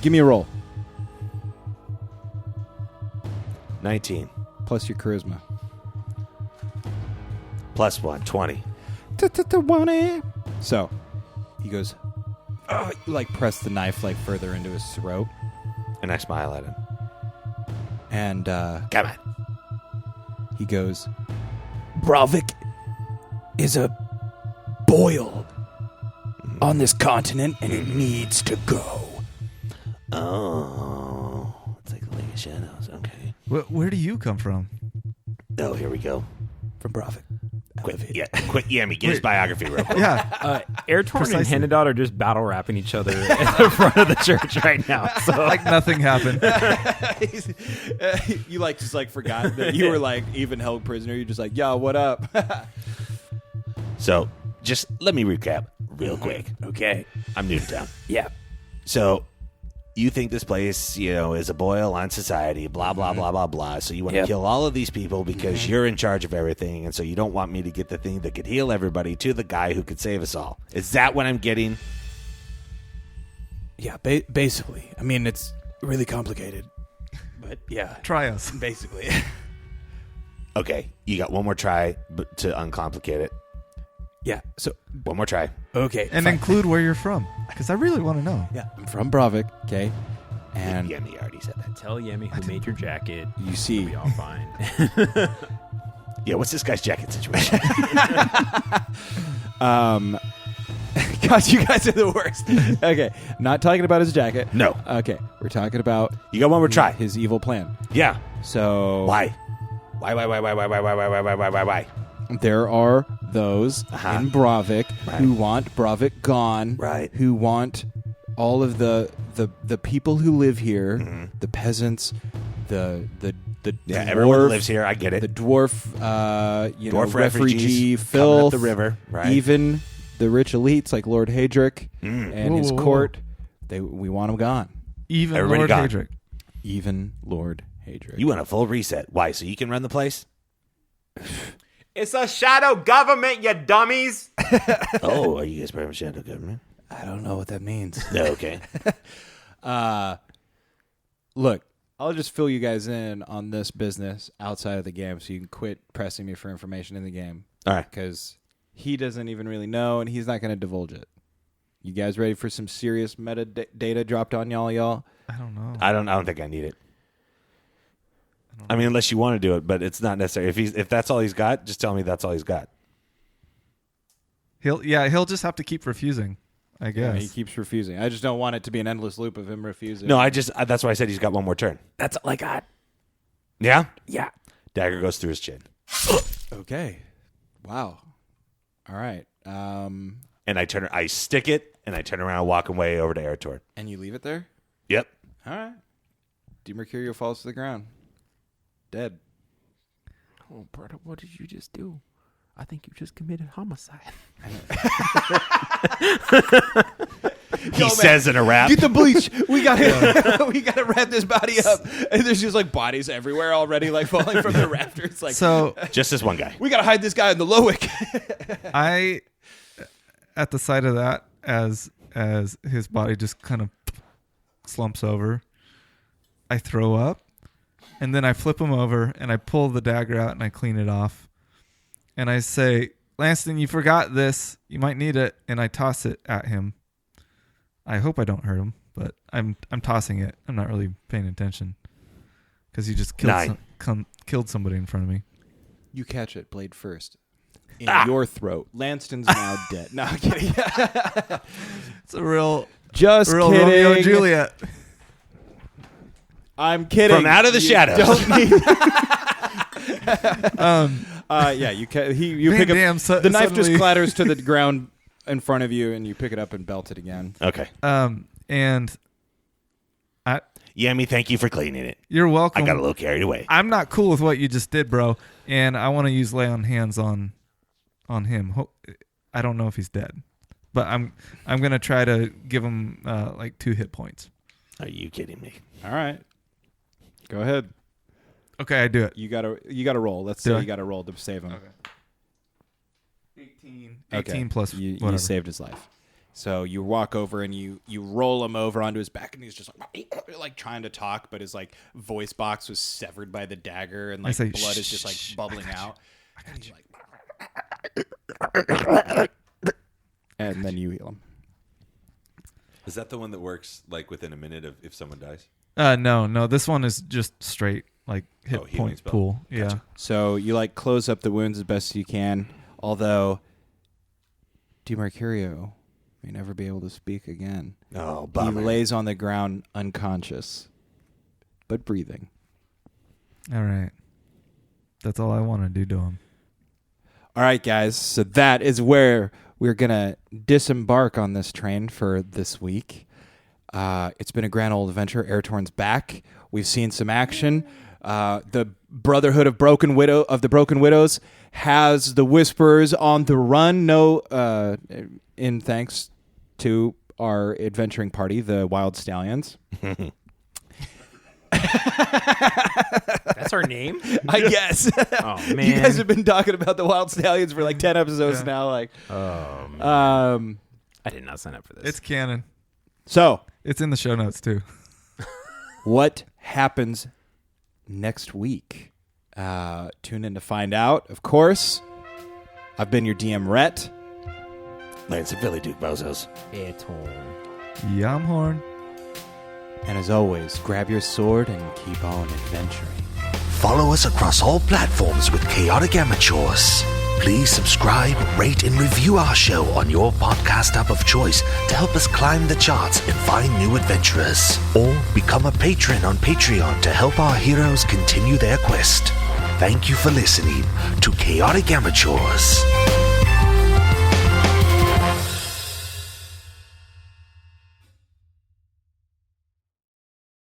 Speaker 2: Give me a roll.
Speaker 3: 19.
Speaker 2: Plus your charisma.
Speaker 3: Plus 1, 20.
Speaker 2: So he goes, you like press the knife like further into his throat,
Speaker 3: And I smile at him.
Speaker 2: and
Speaker 3: Come on.
Speaker 2: he goes, Bravik is a boil on this continent, and it needs to go.
Speaker 3: Oh. It's like the League of Shadows. Okay.
Speaker 4: Where do you come from?
Speaker 3: Oh, here we go.
Speaker 2: From Bravik.
Speaker 3: Quick, Yami, get his biography real quick.
Speaker 4: Yeah.
Speaker 5: Erotrn
Speaker 4: Precisely.
Speaker 5: and Henadad are just battle rapping each other at the front of the church right now. So
Speaker 4: Like nothing happened.
Speaker 2: You like just like forgot that you were like even held prisoner. You're just like, yo, what up?
Speaker 3: So, just let me recap real quick. Okay. I'm new to town.
Speaker 2: Yeah.
Speaker 3: So, you think this place, is a boil on society, blah, blah, blah, blah, blah. So you want to kill all of these people because you're in charge of everything. And so you don't want me to get the thing that could heal everybody to the guy who could save us all. Is that what I'm getting?
Speaker 2: Yeah, basically. I mean, it's really complicated, but yeah,
Speaker 4: Try us.
Speaker 2: basically.
Speaker 3: Okay, you got one more try to uncomplicate it.
Speaker 2: Yeah. So
Speaker 3: One more try.
Speaker 2: okay,
Speaker 4: And
Speaker 2: fine.
Speaker 4: include where you're from, because I really want to know.
Speaker 2: Yeah, I'm from Bravik. Okay, and
Speaker 3: Yemi already said that.
Speaker 5: Tell Yemi who made your jacket.
Speaker 2: you
Speaker 5: We'll
Speaker 2: see,
Speaker 5: be all fine.
Speaker 3: Yeah, what's this guy's jacket situation?
Speaker 2: God, you guys are the worst. Okay, not talking about his jacket.
Speaker 3: No.
Speaker 2: Okay, we're talking about
Speaker 3: You got one more try.
Speaker 2: his evil plan.
Speaker 3: Yeah.
Speaker 2: So
Speaker 3: Why? Why?
Speaker 2: there are those
Speaker 3: Uh-huh.
Speaker 2: in Bravik
Speaker 3: Right.
Speaker 2: who want Bravik gone.
Speaker 3: Right.
Speaker 2: Who want all of the people who live here, the peasants, the
Speaker 3: Yeah,
Speaker 2: dwarf,
Speaker 3: everyone lives here. I get it.
Speaker 2: the dwarf,
Speaker 3: Dwarf
Speaker 2: refugee
Speaker 3: refugees coming
Speaker 2: filth,
Speaker 3: up the river, right?
Speaker 2: even the rich elites like Lord Hadric and
Speaker 4: Whoa,
Speaker 2: his
Speaker 4: whoa, whoa.
Speaker 2: court. We want them gone.
Speaker 4: Even
Speaker 3: Everybody
Speaker 4: Lord
Speaker 3: gone.
Speaker 4: Hadric.
Speaker 2: Even Lord Hadric.
Speaker 3: You want a full reset. Why? So you can run the place?
Speaker 5: It's a shadow government, you dummies.
Speaker 3: Oh, are you guys part of a shadow government?
Speaker 2: I don't know what that means.
Speaker 3: No, okay.
Speaker 2: Look, I'll just fill you guys in on this business outside of the game so you can quit pressing me for information in the game.
Speaker 3: All right.
Speaker 2: Because he doesn't even really know and he's not going to divulge it. You guys ready for some serious metadata dropped on y'all?
Speaker 4: I don't know.
Speaker 3: I don't think I need it. I mean, unless you want to do it, but it's not necessary. If that's all he's got, just tell me that's all he's got.
Speaker 4: He'll just have to keep refusing, I
Speaker 2: Yeah,
Speaker 4: guess.
Speaker 2: he keeps refusing. I just don't want it to be an endless loop of him refusing.
Speaker 3: No, that's why I said he's got one more turn.
Speaker 2: That's all I got.
Speaker 3: Yeah?
Speaker 2: Yeah.
Speaker 3: Dagger goes through his chin.
Speaker 2: Okay. Wow. All right.
Speaker 3: And I stick it, and I turn around and walk away over to Erotrn.
Speaker 2: And you leave it there?
Speaker 3: Yep.
Speaker 2: All right. Demercurio falls to the ground. Dead.
Speaker 5: Oh, brother, what did you just do? I think you just committed homicide.
Speaker 3: He says in a rap.
Speaker 2: Get the bleach. We gotta we gotta wrap this body up. And there's just like bodies everywhere already, like falling from the rafters. Like
Speaker 4: So
Speaker 3: Just this one guy.
Speaker 2: we gotta hide this guy in the Lowick.
Speaker 4: I, at the sight of that, as his body just kind of slumps over, I throw up, and then I flip him over, and I pull the dagger out, and I clean it off, and I say, "Lanston, you forgot this. You might need it," and I toss it at him. I hope I don't hurt him, but I'm tossing it. I'm not really paying attention because he just killed somebody in front of me.
Speaker 2: You catch it, blade first. In your throat. Lanston's now dead. No, I'm kidding.
Speaker 4: It's a real
Speaker 2: Just
Speaker 4: kidding.
Speaker 2: kidding.
Speaker 4: Romeo and Juliet.
Speaker 2: I'm kidding.
Speaker 3: From out of the shadows.
Speaker 2: Don't need
Speaker 4: Um,
Speaker 2: you
Speaker 4: Van
Speaker 2: pick up
Speaker 4: Damme
Speaker 2: the knife just
Speaker 4: suddenly-
Speaker 2: clatters to the ground in front of you, and you pick it up and belt it again.
Speaker 3: Okay.
Speaker 4: and
Speaker 3: Yemi, thank you for cleaning it.
Speaker 4: you're
Speaker 3: I
Speaker 4: welcome.
Speaker 3: got a little carried away.
Speaker 4: I'm not cool with what you just did, bro, and I want to use lay on hands on him. I don't know if he's dead, but I'm gonna try to give him like 2 hit points.
Speaker 3: Are you kidding me?
Speaker 2: All right, go ahead.
Speaker 4: Okay, I do it.
Speaker 2: You gotta roll. Let's
Speaker 4: Do
Speaker 2: say
Speaker 4: I?
Speaker 2: you gotta roll to save him.
Speaker 4: 18 plus
Speaker 2: you
Speaker 4: whatever.
Speaker 2: saved his life. So you walk over and you roll him over onto his back, and he's just like trying to talk, but his like voice box was severed by the dagger, and like
Speaker 4: say,
Speaker 2: blood is just
Speaker 4: "Shh,
Speaker 2: like bubbling out. And then you heal him.
Speaker 3: Is that the one that works like within a minute of if someone dies?
Speaker 4: No. This one is just straight like hit
Speaker 3: healing
Speaker 4: point
Speaker 3: spell.
Speaker 4: pool. Yeah.
Speaker 2: So you like close up the wounds as best you can, although DeMarcurio may never be able to speak again.
Speaker 3: Oh,
Speaker 2: He
Speaker 3: bummer.
Speaker 2: lays on the ground unconscious, but breathing.
Speaker 4: All right. That's all I want to do to him.
Speaker 2: All right, guys. So that is where we're going to disembark on this train for this week. It's been a grand old adventure. Erotrn's back. We've seen some action. The Brotherhood of the Broken Widows has the Whisperers on the run. In thanks to our adventuring party, the Wild Stallions.
Speaker 5: That's our name?
Speaker 2: I guess.
Speaker 5: Oh, man.
Speaker 2: You guys have been talking about the Wild Stallions for like 10 episodes
Speaker 4: Yeah.
Speaker 2: now. Like,
Speaker 5: Oh, man. I did not sign up for this.
Speaker 4: It's canon.
Speaker 2: So
Speaker 4: It's in the show notes too.
Speaker 2: What happens next week? Tune in to find out. Of course, I've been your DM, Rhett.
Speaker 1: Lance and Philly Duke Bozos.
Speaker 5: Erotrn.
Speaker 4: Jamhorn.
Speaker 2: And as always, grab your sword and keep on adventuring.
Speaker 6: Follow us across all platforms with Chaotic Amateurs. Please subscribe, rate, and review our show on your podcast app of choice to help us climb the charts and find new adventurers. Or become a patron on Patreon to help our heroes continue their quest. Thank you for listening to Chaotic Amateurs.